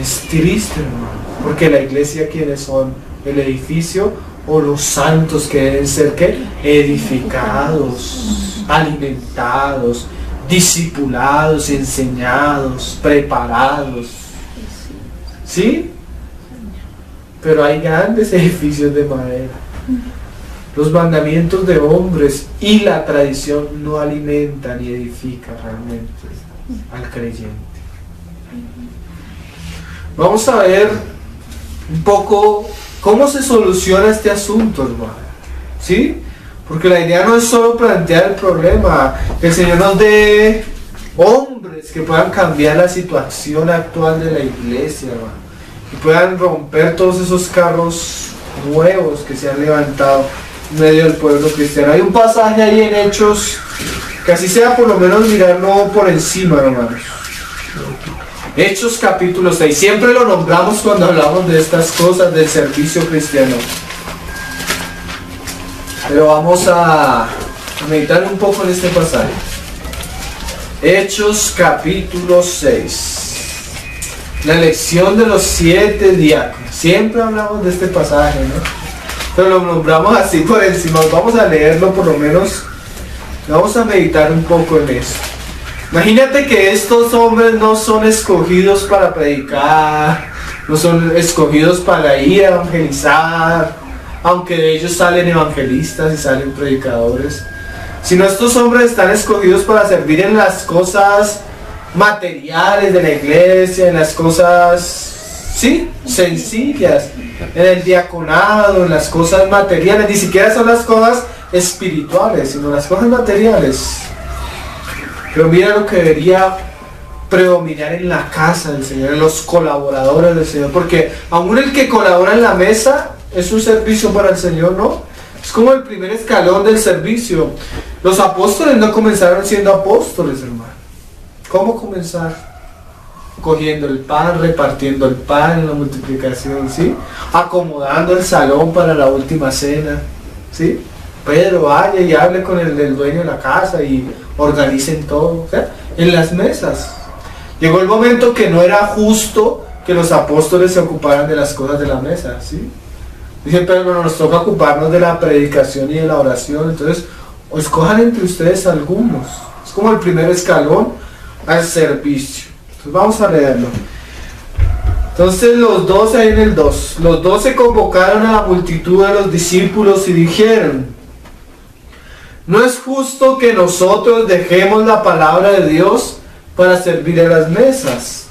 Es triste, hermano, porque la iglesia, ¿quiénes son? El edificio o los santos que deben ser, ¿qué? Edificados, alimentados, discipulados, enseñados, preparados. ¿Sí? Pero hay grandes edificios de madera. Los mandamientos de hombres y la tradición no alimentan ni edifican realmente al creyente. Vamos a ver un poco cómo se soluciona este asunto, hermano. ¿Sí? Porque la idea no es solo plantear el problema, que el Señor nos dé hombres que puedan cambiar la situación actual de la iglesia, hermano, y puedan romper todos esos carros nuevos que se han levantado en medio del pueblo cristiano. Hay un pasaje ahí en Hechos, que así sea por lo menos mirarlo por encima, hermanos. Hechos capítulo 6, siempre lo nombramos cuando hablamos de estas cosas del servicio cristiano. Pero vamos a meditar un poco en este pasaje. Hechos capítulo 6. La elección de los 7 diáconos. Siempre hablamos de este pasaje, ¿no? Pero lo nombramos así por encima. Vamos a leerlo por lo menos. Vamos a meditar un poco en eso. Imagínate que estos hombres no son escogidos para predicar, no son escogidos para ir a evangelizar, aunque de ellos salen evangelistas y salen predicadores, sino estos hombres están escogidos para servir en las cosas materiales de la iglesia, en las cosas, sí, sencillas, en el diaconado, en las cosas materiales. Ni siquiera son las cosas espirituales, sino las cosas materiales. Pero mira lo que debería predominar en la casa del Señor, en los colaboradores del Señor, porque aún el que colabora en la mesa es un servicio para el Señor, ¿no? Es como el primer escalón del servicio. Los apóstoles no comenzaron siendo apóstoles, hermano. ¿Cómo comenzar? Cogiendo el pan, repartiendo el pan en la multiplicación, ¿sí? Acomodando el salón para la última cena, ¿sí? Pedro vaya y hable con el dueño de la casa y organicen todo, ¿sí? En las mesas. Llegó el momento que no era justo que los apóstoles se ocuparan de las cosas de la mesa, ¿sí? Dice Pedro, nos toca ocuparnos de la predicación y de la oración, entonces escojan entre ustedes algunos. Es como el primer escalón al servicio. Entonces vamos a leerlo. Entonces los 12, ahí en el 2, los 12 convocaron a la multitud de los discípulos y dijeron: no es justo que nosotros dejemos la palabra de Dios para servir a las mesas.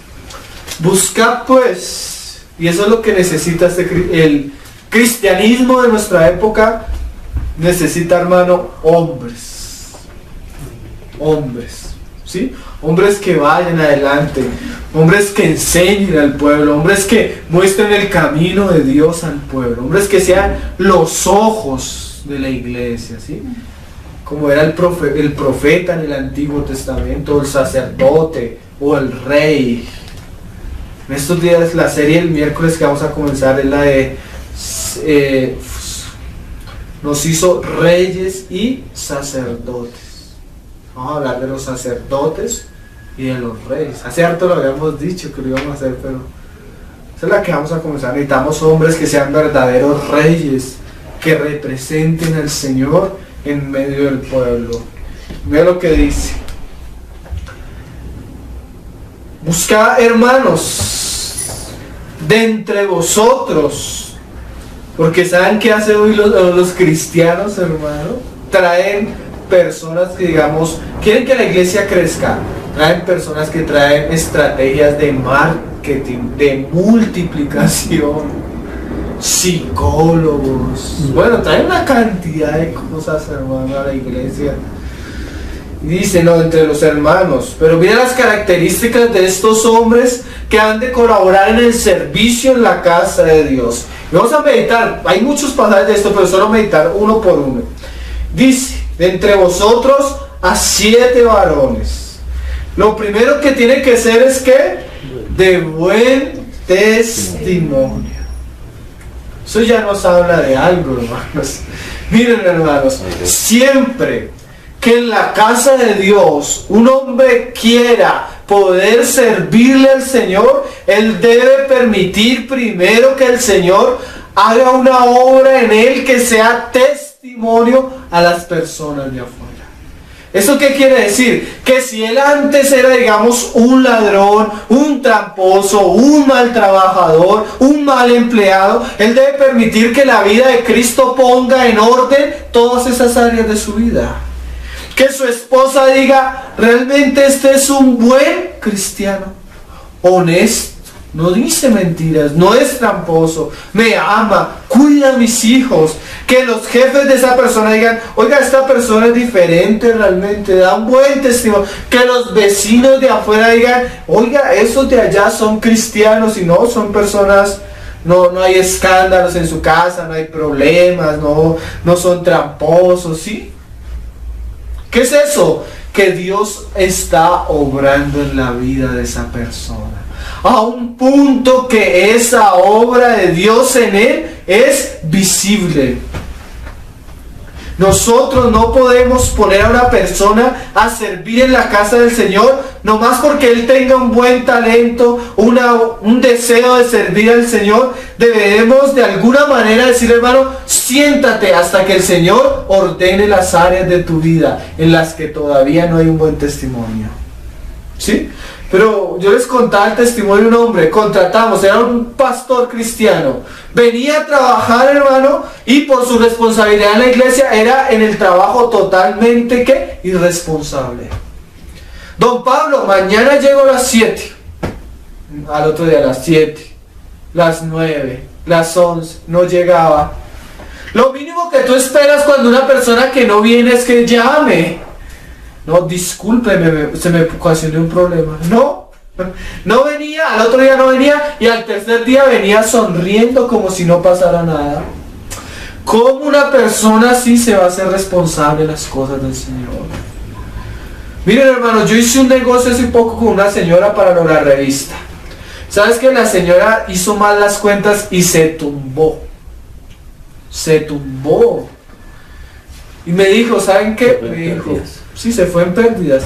Buscad pues, y eso es lo que necesita el cristianismo de nuestra época, necesita, hermano, hombres, ¿sí? Hombres que vayan adelante, hombres que enseñen al pueblo, hombres que muestren el camino de Dios al pueblo, hombres que sean los ojos de la iglesia, ¿sí? Como era el profeta en el Antiguo Testamento, el sacerdote o el rey. En estos días, la serie el miércoles que vamos a comenzar es la de nos hizo reyes y sacerdotes. Vamos a hablar de los sacerdotes y de los reyes. Hace harto lo habíamos dicho que lo íbamos a hacer, pero esa es la que vamos a comenzar. Necesitamos hombres que sean verdaderos reyes, que representen al Señor en medio del pueblo. Mira lo que dice: buscad, hermanos, de entre vosotros, porque saben qué hacen hoy los cristianos, hermano. Traen personas que, digamos, quieren que la iglesia crezca. Traen personas que traen estrategias de marketing, de multiplicación, psicólogos. Bueno, traen una cantidad de cosas, hermano, a la iglesia. Y dice, no, entre los hermanos. Pero mira las características de estos hombres que han de colaborar en el servicio en la casa de Dios. Y vamos a meditar, hay muchos pasajes de esto, pero solo meditar uno por uno. Dice, de entre vosotros a 7 varones. Lo primero que tiene que ser es que de buen testimonio. Eso ya nos habla de algo, hermanos. Miren, hermanos, siempre que en la casa de Dios un hombre quiera poder servirle al Señor, él debe permitir primero que el Señor haga una obra en él que sea testimonio a las personas de afuera. ¿Eso qué quiere decir? Que si él antes era, digamos, un ladrón, un tramposo, un mal trabajador, un mal empleado, él debe permitir que la vida de Cristo ponga en orden todas esas áreas de su vida. Que su esposa diga, realmente este es un buen cristiano, honesto, no dice mentiras, no es tramposo, me ama, cuida a mis hijos. Que los jefes de esa persona digan, oiga, esta persona es diferente realmente, da un buen testimonio. Que los vecinos de afuera digan, oiga, esos de allá son cristianos y no, son personas, no hay escándalos en su casa, no hay problemas, no son tramposos, ¿sí? ¿Qué es eso? Que Dios está obrando en la vida de esa persona, a un punto que esa obra de Dios en él es visible. Nosotros no podemos poner a una persona a servir en la casa del Señor nomás porque él tenga un buen talento, un deseo de servir al Señor. Debemos de alguna manera decir, hermano, siéntate hasta que el Señor ordene las áreas de tu vida en las que todavía no hay un buen testimonio. ¿Sí? Pero yo les contaba el testimonio de un hombre, contratamos, era un pastor cristiano, venía a trabajar, hermano, y por su responsabilidad en la iglesia era en el trabajo totalmente, ¿qué? Irresponsable. Don Pablo, mañana llego a las 7, al otro día a las 7, las 9, las 11, no llegaba. Lo mínimo que tú esperas cuando una persona que no viene es que llame. No, discúlpeme, se me ocasionó un problema. No venía, al otro día no venía y al tercer día venía sonriendo como si no pasara nada. ¿Cómo una persona así se va a hacer responsable de las cosas del Señor? Miren, hermano, yo hice un negocio hace poco con una señora para la revista. ¿Sabes que la señora hizo mal las cuentas y se tumbó? Se tumbó. Y me dijo, ¿saben qué? Me dijo, sí, se fue en pérdidas.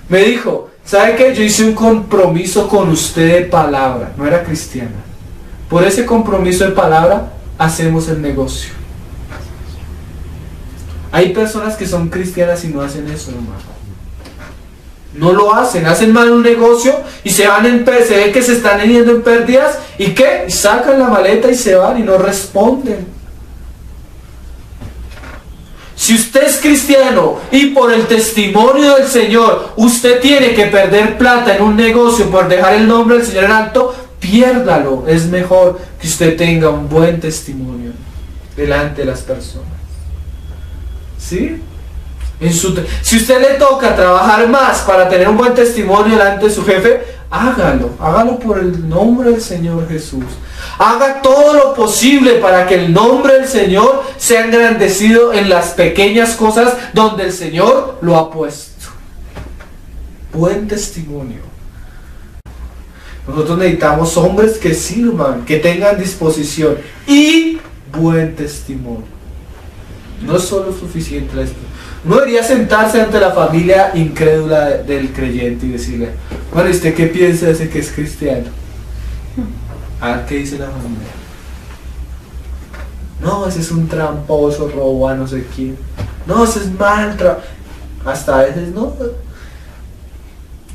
Me dijo, ¿sabe qué? Yo hice un compromiso con usted de palabra. No era cristiana. Por ese compromiso de palabra, hacemos el negocio. Hay personas que son cristianas y no hacen eso, hermano. No lo hacen, hacen mal un negocio y se ve que se están yendo en pérdidas. ¿Y qué? Sacan la maleta y se van y no responden. Si usted es cristiano y por el testimonio del Señor usted tiene que perder plata en un negocio por dejar el nombre del Señor en alto, piérdalo. Es mejor que usted tenga un buen testimonio delante de las personas. ¿Sí? Si usted le toca trabajar más para tener un buen testimonio delante de su jefe, hágalo por el nombre del Señor Jesús. Haga todo lo posible para que el nombre del Señor sea engrandecido en las pequeñas cosas donde el Señor lo ha puesto. Buen testimonio. Nosotros necesitamos hombres que sirvan, que tengan disposición y buen testimonio. No es solo suficiente la experiencia. No debería sentarse ante la familia incrédula del creyente y decirle, bueno, ¿y usted qué piensa de ese que es cristiano? A ver qué dice la familia. No, ese es un tramposo, robó a no sé quién. No, ese es mal. Hasta a veces no.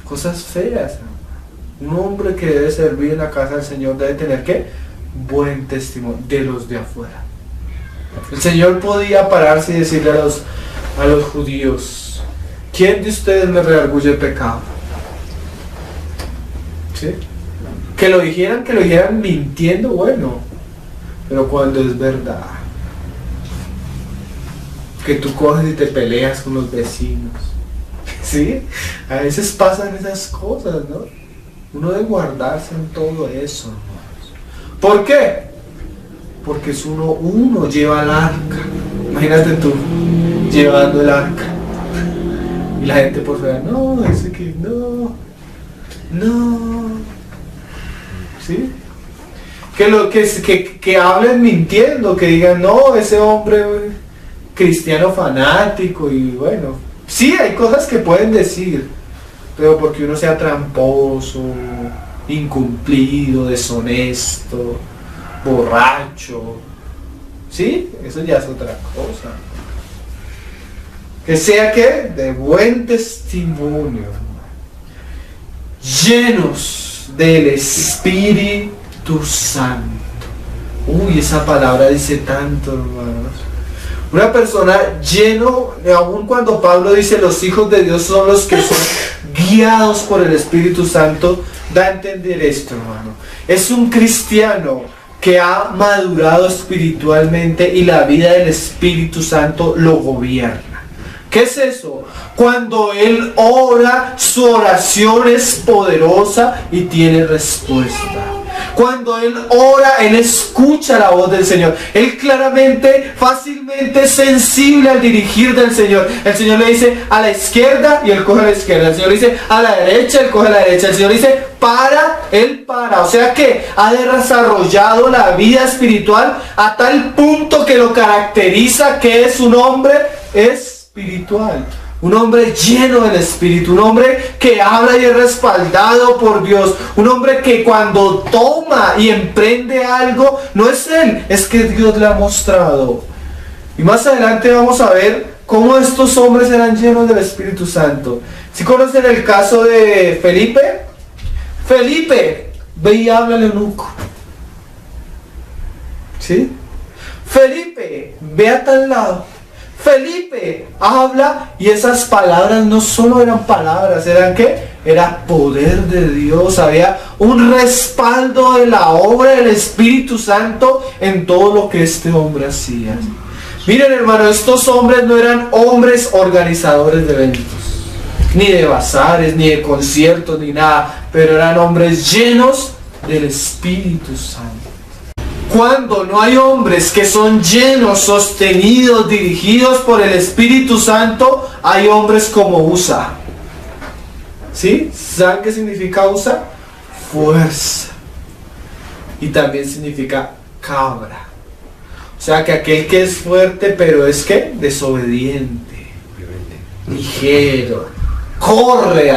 Cosas feas. Un hombre que debe servir en la casa del Señor debe tener, ¿qué? Buen testimonio de los de afuera. El Señor podía pararse y decirle a los judíos, ¿quién de ustedes me redarguye el pecado? ¿Sí? Que lo dijeran mintiendo, bueno, pero cuando es verdad, que tú coges y te peleas con los vecinos, ¿sí? A veces pasan esas cosas, ¿no? Uno debe guardarse en todo eso, hermanos. ¿Por qué? Porque es uno lleva el arca. Imagínate tú llevando el arca y la gente por fuera, no, ese que no, ¿sí? Que hablen mintiendo, que digan, no, ese hombre cristiano fanático, y bueno, sí, hay cosas que pueden decir, pero porque uno sea tramposo, incumplido, deshonesto, borracho, ¿sí? Eso ya es otra cosa. Que sea que de buen testimonio, llenos del Espíritu Santo. Uy, esa palabra dice tanto, hermanos. Una persona lleno, aun cuando Pablo dice los hijos de Dios son los que son guiados por el Espíritu Santo, da a entender esto, hermano. Es un cristiano que ha madurado espiritualmente y la vida del Espíritu Santo lo gobierna. ¿Qué es eso? Cuando él ora, su oración es poderosa y tiene respuesta. Cuando él ora, él escucha la voz del Señor. Él claramente, fácilmente es sensible al dirigir del Señor. El Señor le dice a la izquierda y él coge a la izquierda. El Señor le dice a la derecha, él coge a la derecha. El Señor le dice para, él para. O sea que ha desarrollado la vida espiritual a tal punto que lo caracteriza que es un hombre espiritual. Un hombre lleno del Espíritu, un hombre que habla y es respaldado por Dios, un hombre que cuando toma y emprende algo, no es él, es que Dios le ha mostrado. Y más adelante vamos a ver cómo estos hombres eran llenos del Espíritu Santo. ¿Sí conocen el caso de Felipe? Felipe, ve y habla al eunuco. ¿Sí? Felipe, ve a tal lado. Felipe habla, y esas palabras no solo eran palabras, ¿eran qué? Era poder de Dios, había un respaldo de la obra del Espíritu Santo en todo lo que este hombre hacía. Miren, hermano, estos hombres no eran hombres organizadores de eventos, ni de bazares, ni de conciertos, ni nada, pero eran hombres llenos del Espíritu Santo. Cuando no hay hombres que son llenos, sostenidos, dirigidos por el Espíritu Santo, hay hombres como Usa. ¿Sí? ¿Saben qué significa Usa? Fuerza. Y también significa cabra. O sea que aquel que es fuerte, pero es que desobediente, ligero, corre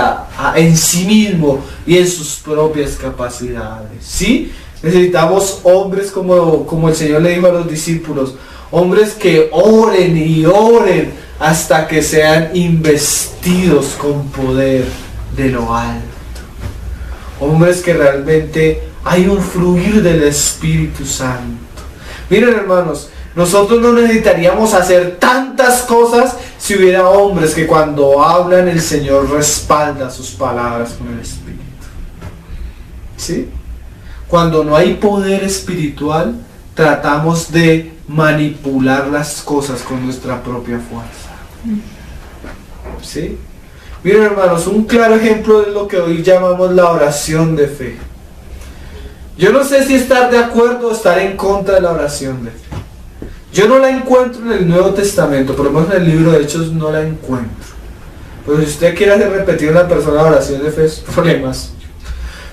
en sí mismo y en sus propias capacidades. ¿Sí? Necesitamos hombres como el Señor le dijo a los discípulos, hombres que oren y oren hasta que sean investidos con poder de lo alto. Hombres que realmente hay un fluir del Espíritu Santo. Miren, hermanos, nosotros no necesitaríamos hacer tantas cosas si hubiera hombres que cuando hablan el Señor respalda sus palabras con el Espíritu. ¿Sí? Cuando no hay poder espiritual, tratamos de manipular las cosas con nuestra propia fuerza. ¿Sí? Miren, hermanos, un claro ejemplo de lo que hoy llamamos la oración de fe. Yo no sé si estar de acuerdo o estar en contra de la oración de fe. Yo no la encuentro en el Nuevo Testamento, por lo menos en el libro de Hechos no la encuentro. Pero si usted quiere hacer repetir a una persona la oración de fe, es problemas.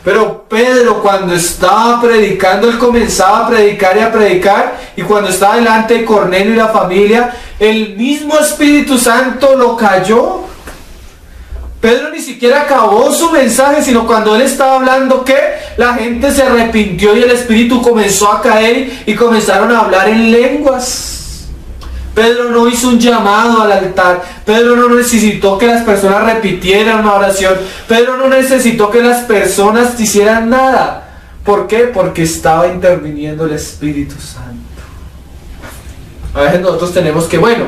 Pero Pedro, cuando estaba predicando, él comenzaba a predicar, y cuando estaba delante de Cornelio y la familia, el mismo Espíritu Santo lo cayó. Pedro ni siquiera acabó su mensaje, sino cuando él estaba hablando, ¿qué? La gente se arrepintió y el Espíritu comenzó a caer y comenzaron a hablar en lenguas. Pedro no hizo un llamado al altar. Pedro no necesitó que las personas repitieran una oración. Pedro no necesitó que las personas hicieran nada. ¿Por qué? Porque estaba interviniendo el Espíritu Santo. A veces nosotros tenemos que, bueno,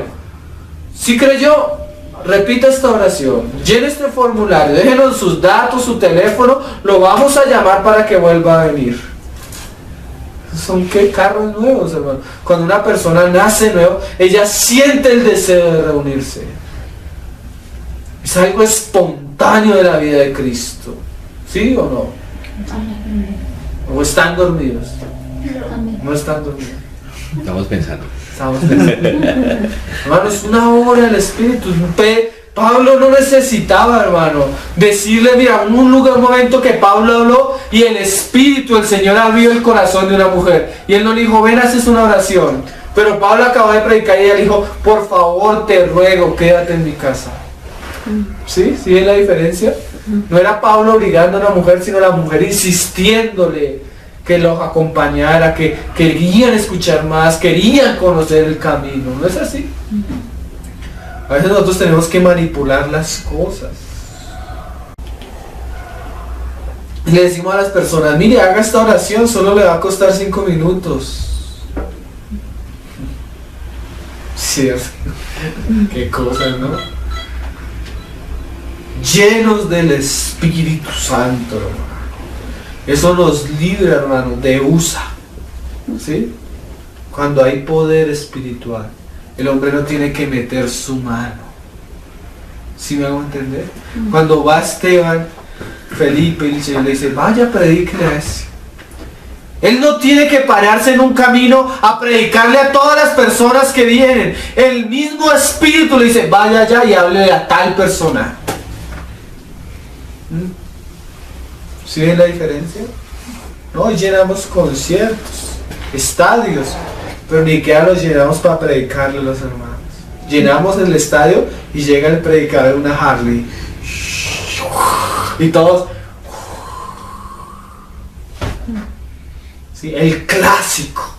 si creyó, repita esta oración, llene este formulario, déjenos sus datos, su teléfono, lo vamos a llamar para que vuelva a venir. Son qué carros nuevos, hermano. Cuando una persona nace nuevo, ella siente el deseo de reunirse. Es algo espontáneo de la vida de Cristo. ¿Sí o no? ¿O están dormidos? No están dormidos. Estamos pensando. Hermano, es una obra del Espíritu. Pablo no necesitaba, hermano, decirle, mira, un momento que Pablo habló y el Espíritu, el Señor abrió el corazón de una mujer. Y él no le dijo, ven, haces una oración. Pero Pablo acabó de predicar y ella le dijo, por favor, te ruego, quédate en mi casa. ¿Sí? ¿Sí ven la diferencia? No era Pablo obligando a una mujer, sino la mujer insistiéndole que los acompañara, que querían escuchar más, querían conocer el camino. ¿No es así? A veces nosotros tenemos que manipular las cosas. Y le decimos a las personas, mire, haga esta oración, solo le va a costar 5 minutos. Cierto. Qué cosas, ¿no? Llenos del Espíritu Santo, hermano. Eso nos libra, hermano, de Usa. ¿Sí? Cuando hay poder espiritual, el hombre no tiene que meter su mano. ¿Sí me hago entender? Cuando va Esteban, Felipe, y el Señor le dice, vaya, predíquele a ese. Él no tiene que pararse en un camino a predicarle a todas las personas que vienen. El mismo Espíritu le dice, vaya allá y hable a tal persona. ¿Sí ven la diferencia? No, llenamos conciertos, estadios, pero ni siquiera los llenamos para predicarle a los hermanos. llenamos el estadio y llega el predicador en una Harley. Y todos... Sí, el clásico.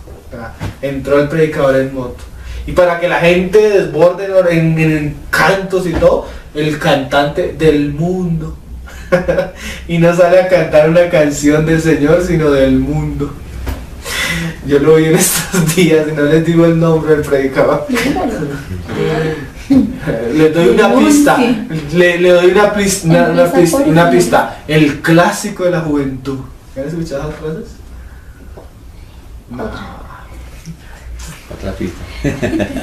Entró el predicador en moto. Y para que la gente desborde en cantos y todo, el cantante del mundo. Y no sale a cantar una canción del Señor, sino del mundo. Yo lo vi en estos días y no les digo el nombre del predicador. Le doy una pista. Le doy una pista. El clásico de la juventud. ¿Han escuchado esas frases? No. Otra pista.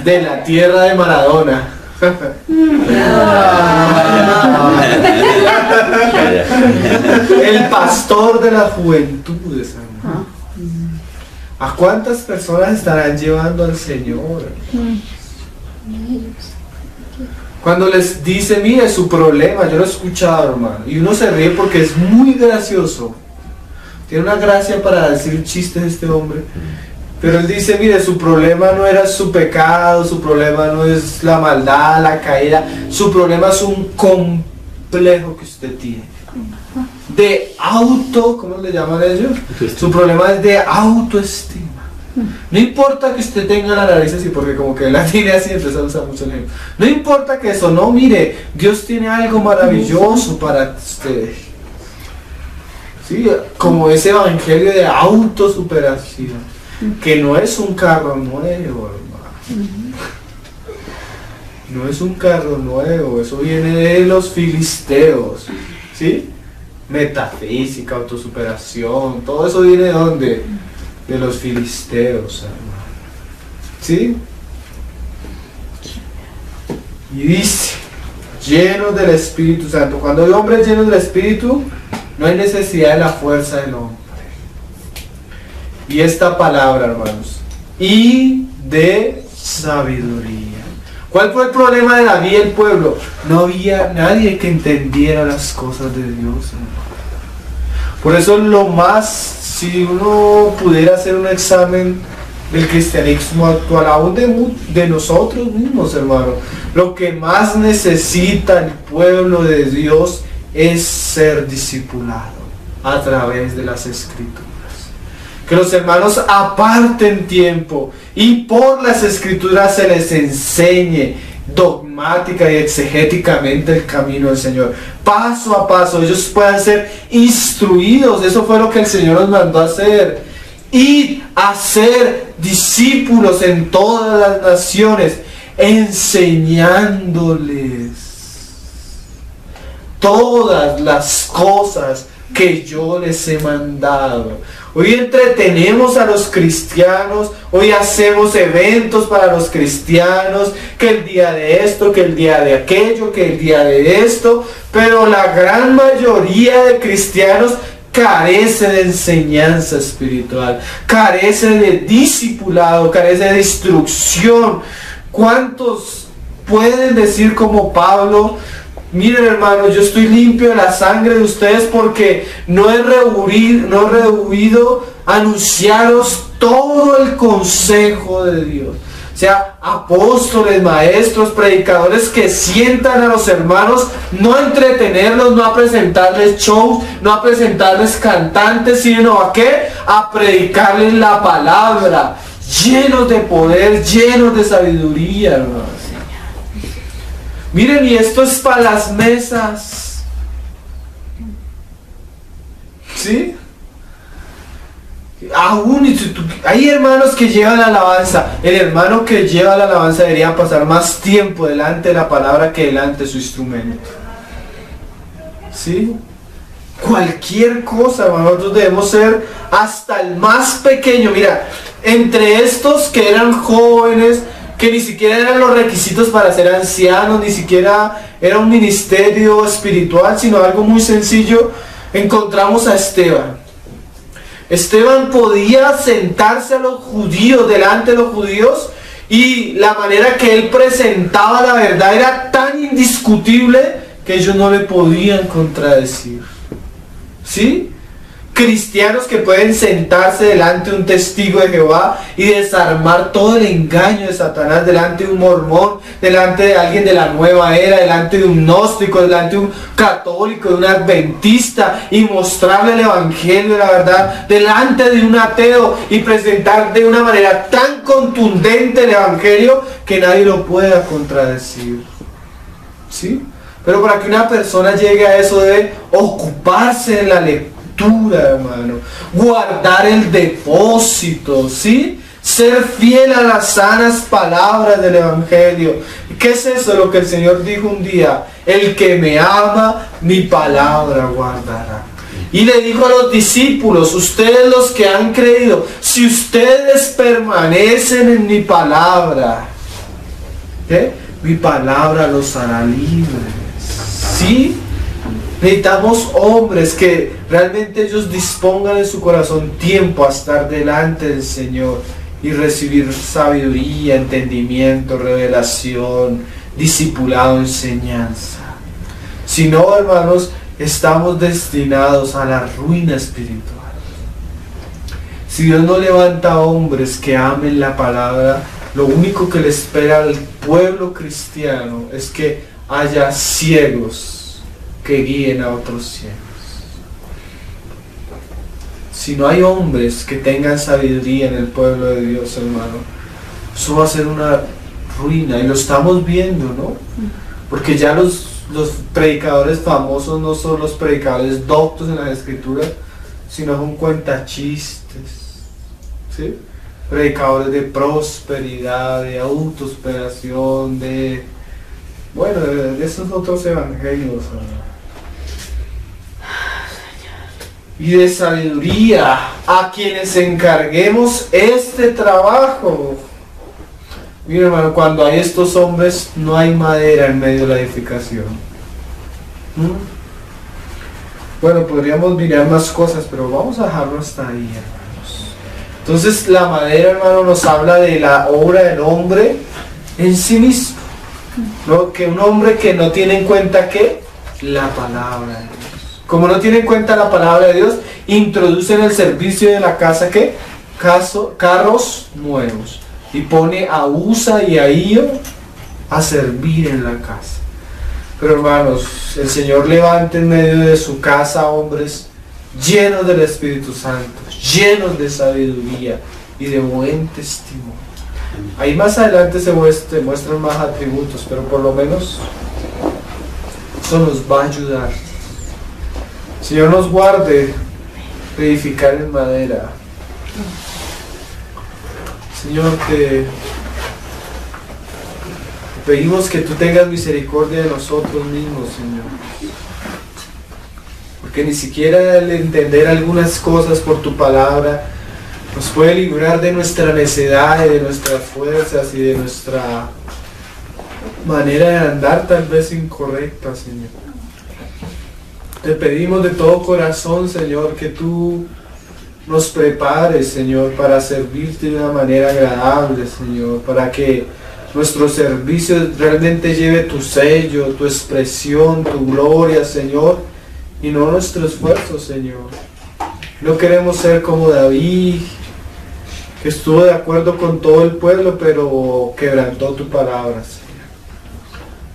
De la tierra de Maradona. El pastor de las juventudes. ¿A cuántas personas estarán llevando al Señor? Cuando les dice, mire su problema, yo lo he escuchado, hermano, y uno se ríe porque es muy gracioso. Tiene una gracia para decir chistes este hombre. Pero él dice, mire, su problema no era su pecado, su problema no es la maldad, la caída, su problema es un complejo que usted tiene. De ¿cómo le llaman ellos? Su problema es de autoestima. No importa que usted tenga la nariz así, porque como que la tiene así, entonces usa mucho el ejemplo. No importa que eso, no, mire, Dios tiene algo maravilloso para usted. Sí, como ese evangelio de autosuperación. Que no es un carro nuevo, hermano. No es un carro nuevo, eso viene de los filisteos, ¿sí? Metafísica, autosuperación, todo eso viene de ¿dónde? De los filisteos, hermano. ¿Sí? Y dice, llenos del Espíritu Santo. Cuando hay hombres llenos del Espíritu, no hay necesidad de la fuerza del hombre. Y esta palabra, hermanos, y de sabiduría. ¿Cuál fue el problema de David y el pueblo? No había nadie que entendiera las cosas de Dios, hermano. Por eso lo más, si uno pudiera hacer un examen del cristianismo actual, aún de nosotros mismos, hermano, lo que más necesita el pueblo de Dios es ser discipulado a través de las Escrituras. Que los hermanos aparten tiempo y por las Escrituras se les enseñe dogmática y exegéticamente el camino del Señor. Paso a paso, ellos puedan ser instruidos. Eso fue lo que el Señor nos mandó a hacer. Y a ser discípulos en todas las naciones, enseñándoles todas las cosas que yo les he mandado. Hoy entretenemos a los cristianos, hoy hacemos eventos para los cristianos, que el día de esto, que el día de aquello, que el día de esto, pero la gran mayoría de cristianos carece de enseñanza espiritual, carece de discipulado, carece de instrucción. ¿Cuántos pueden decir como Pablo? Miren, hermanos, yo estoy limpio de la sangre de ustedes porque no he rehuido anunciaros todo el consejo de Dios. O sea, apóstoles, maestros, predicadores que sientan a los hermanos, no a entretenerlos, no a presentarles shows, no a presentarles cantantes, sino a ¿qué? A predicarles la palabra, llenos de poder, llenos de sabiduría, hermanos. Miren, y esto es para las mesas. ¿Sí? Aún, hay hermanos que llevan la alabanza. El hermano que lleva la alabanza debería pasar más tiempo delante de la palabra que delante de su instrumento. ¿Sí? Cualquier cosa, hermano, nosotros debemos ser hasta el más pequeño. Mira, entre estos que eran jóvenes, que ni siquiera eran los requisitos para ser ancianos, ni siquiera era un ministerio espiritual, sino algo muy sencillo, encontramos a Esteban. Esteban podía sentarse a los judíos, delante de los judíos, y la manera que él presentaba la verdad era tan indiscutible que ellos no le podían contradecir. ¿Sí? cristianos que pueden sentarse delante de un testigo de Jehová y desarmar todo el engaño de Satanás, delante de un mormón, delante de alguien de la nueva era, delante de un gnóstico, delante de un católico, de un adventista, y mostrarle el evangelio de la verdad delante de un ateo y presentar de una manera tan contundente el evangelio que nadie lo pueda contradecir. ¿Sí? Pero para que una persona llegue a eso debe ocuparse de la lectura, hermano, guardar el depósito, ¿sí? Ser fiel a las sanas palabras del evangelio. ¿Qué es eso? Lo que el Señor dijo un día: el que me ama, mi palabra guardará. Y le dijo a los discípulos: ustedes los que han creído, si ustedes permanecen en mi palabra, ¿qué? Mi palabra los hará libres. ¿Sí? Necesitamos hombres que realmente ellos dispongan en su corazón tiempo a estar delante del Señor y recibir sabiduría, entendimiento, revelación, discipulado, enseñanza. Si no, hermanos, estamos destinados a la ruina espiritual. Si Dios no levanta hombres que amen la palabra, lo único que le espera al pueblo cristiano es que haya ciegos que guíen a otros ciegos. Si no hay hombres que tengan sabiduría en el pueblo de Dios, hermano, eso va a ser una ruina, y lo estamos viendo, ¿no? Porque ya los predicadores famosos no son los predicadores doctos en las escrituras, sino son cuentachistes, ¿sí? Predicadores de prosperidad, de autosuperación, de esos otros evangelios, ¿no? Y de sabiduría a quienes encarguemos este trabajo. Mira, hermano, cuando hay estos hombres no hay madera en medio de la edificación. Bueno, podríamos mirar más cosas, pero vamos a dejarlo hasta ahí, hermanos. Entonces la madera, hermano, nos habla de la obra del hombre en sí mismo, ¿no? Que un hombre que no tiene en cuenta ¿qué? La palabra de Dios. Como no tiene en cuenta la palabra de Dios, introduce en el servicio de la casa ¿qué? Carros nuevos, y pone a Usa y a Io a servir en la casa. Pero hermanos, el Señor levanta en medio de su casa hombres llenos del Espíritu Santo, llenos de sabiduría y de buen testimonio. Ahí más adelante se muestran más atributos, pero por lo menos eso nos va a ayudar. Señor, nos guarde de edificar en madera. Señor, te pedimos que tú tengas misericordia de nosotros mismos, Señor. Porque ni siquiera el entender algunas cosas por tu palabra nos puede librar de nuestra necedad y de nuestras fuerzas y de nuestra manera de andar tal vez incorrecta, Señor. Te pedimos de todo corazón, Señor, que tú nos prepares, Señor, para servirte de una manera agradable, Señor, para que nuestro servicio realmente lleve tu sello, tu expresión, tu gloria, Señor, y no nuestro esfuerzo, Señor. No queremos ser como David, que estuvo de acuerdo con todo el pueblo, pero quebrantó tu palabra, Señor.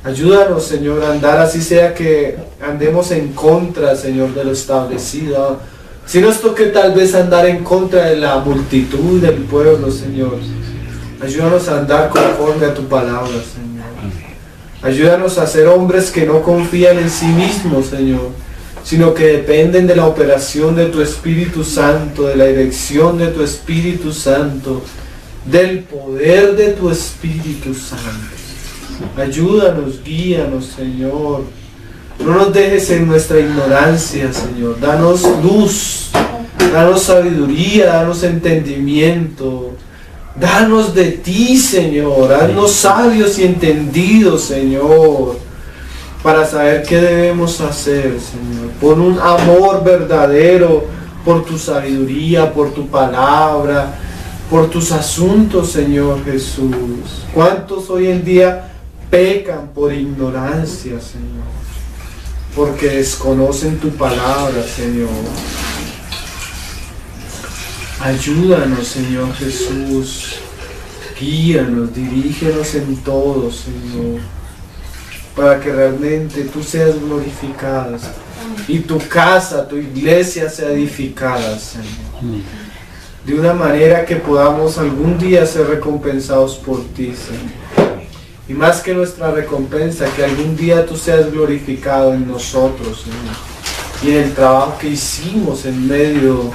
Ayúdanos, Señor, a andar así sea que andemos en contra, Señor, de lo establecido. Si nos toque tal vez andar en contra de la multitud del pueblo, Señor, ayúdanos a andar conforme a tu palabra, Señor. Ayúdanos a ser hombres que no confían en sí mismos, Señor, sino que dependen de la operación de tu Espíritu Santo, de la dirección de tu Espíritu Santo, del poder de tu Espíritu Santo. Ayúdanos, guíanos, Señor. No nos dejes en nuestra ignorancia, Señor. Danos luz, danos sabiduría, danos entendimiento. Danos de ti, Señor. Haznos sabios y entendidos, Señor, para saber qué debemos hacer, Señor. Pon un amor verdadero por tu sabiduría, por tu palabra, por tus asuntos, Señor Jesús. ¿Cuántos hoy en día pecan por ignorancia, Señor? Porque desconocen tu palabra, Señor. Ayúdanos, Señor Jesús. Guíanos, dirígenos en todo, Señor, para que realmente tú seas glorificado y tu casa, tu iglesia sea edificada, Señor. De una manera que podamos algún día ser recompensados por ti, Señor. Y más que nuestra recompensa, que algún día tú seas glorificado en nosotros, Señor. Y en el trabajo que hicimos en medio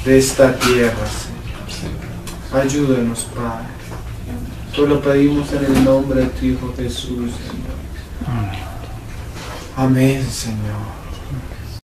de esta tierra, Señor. Ayúdanos, Padre. Te lo pedimos en el nombre de tu Hijo Jesús, Señor. Amén, Señor.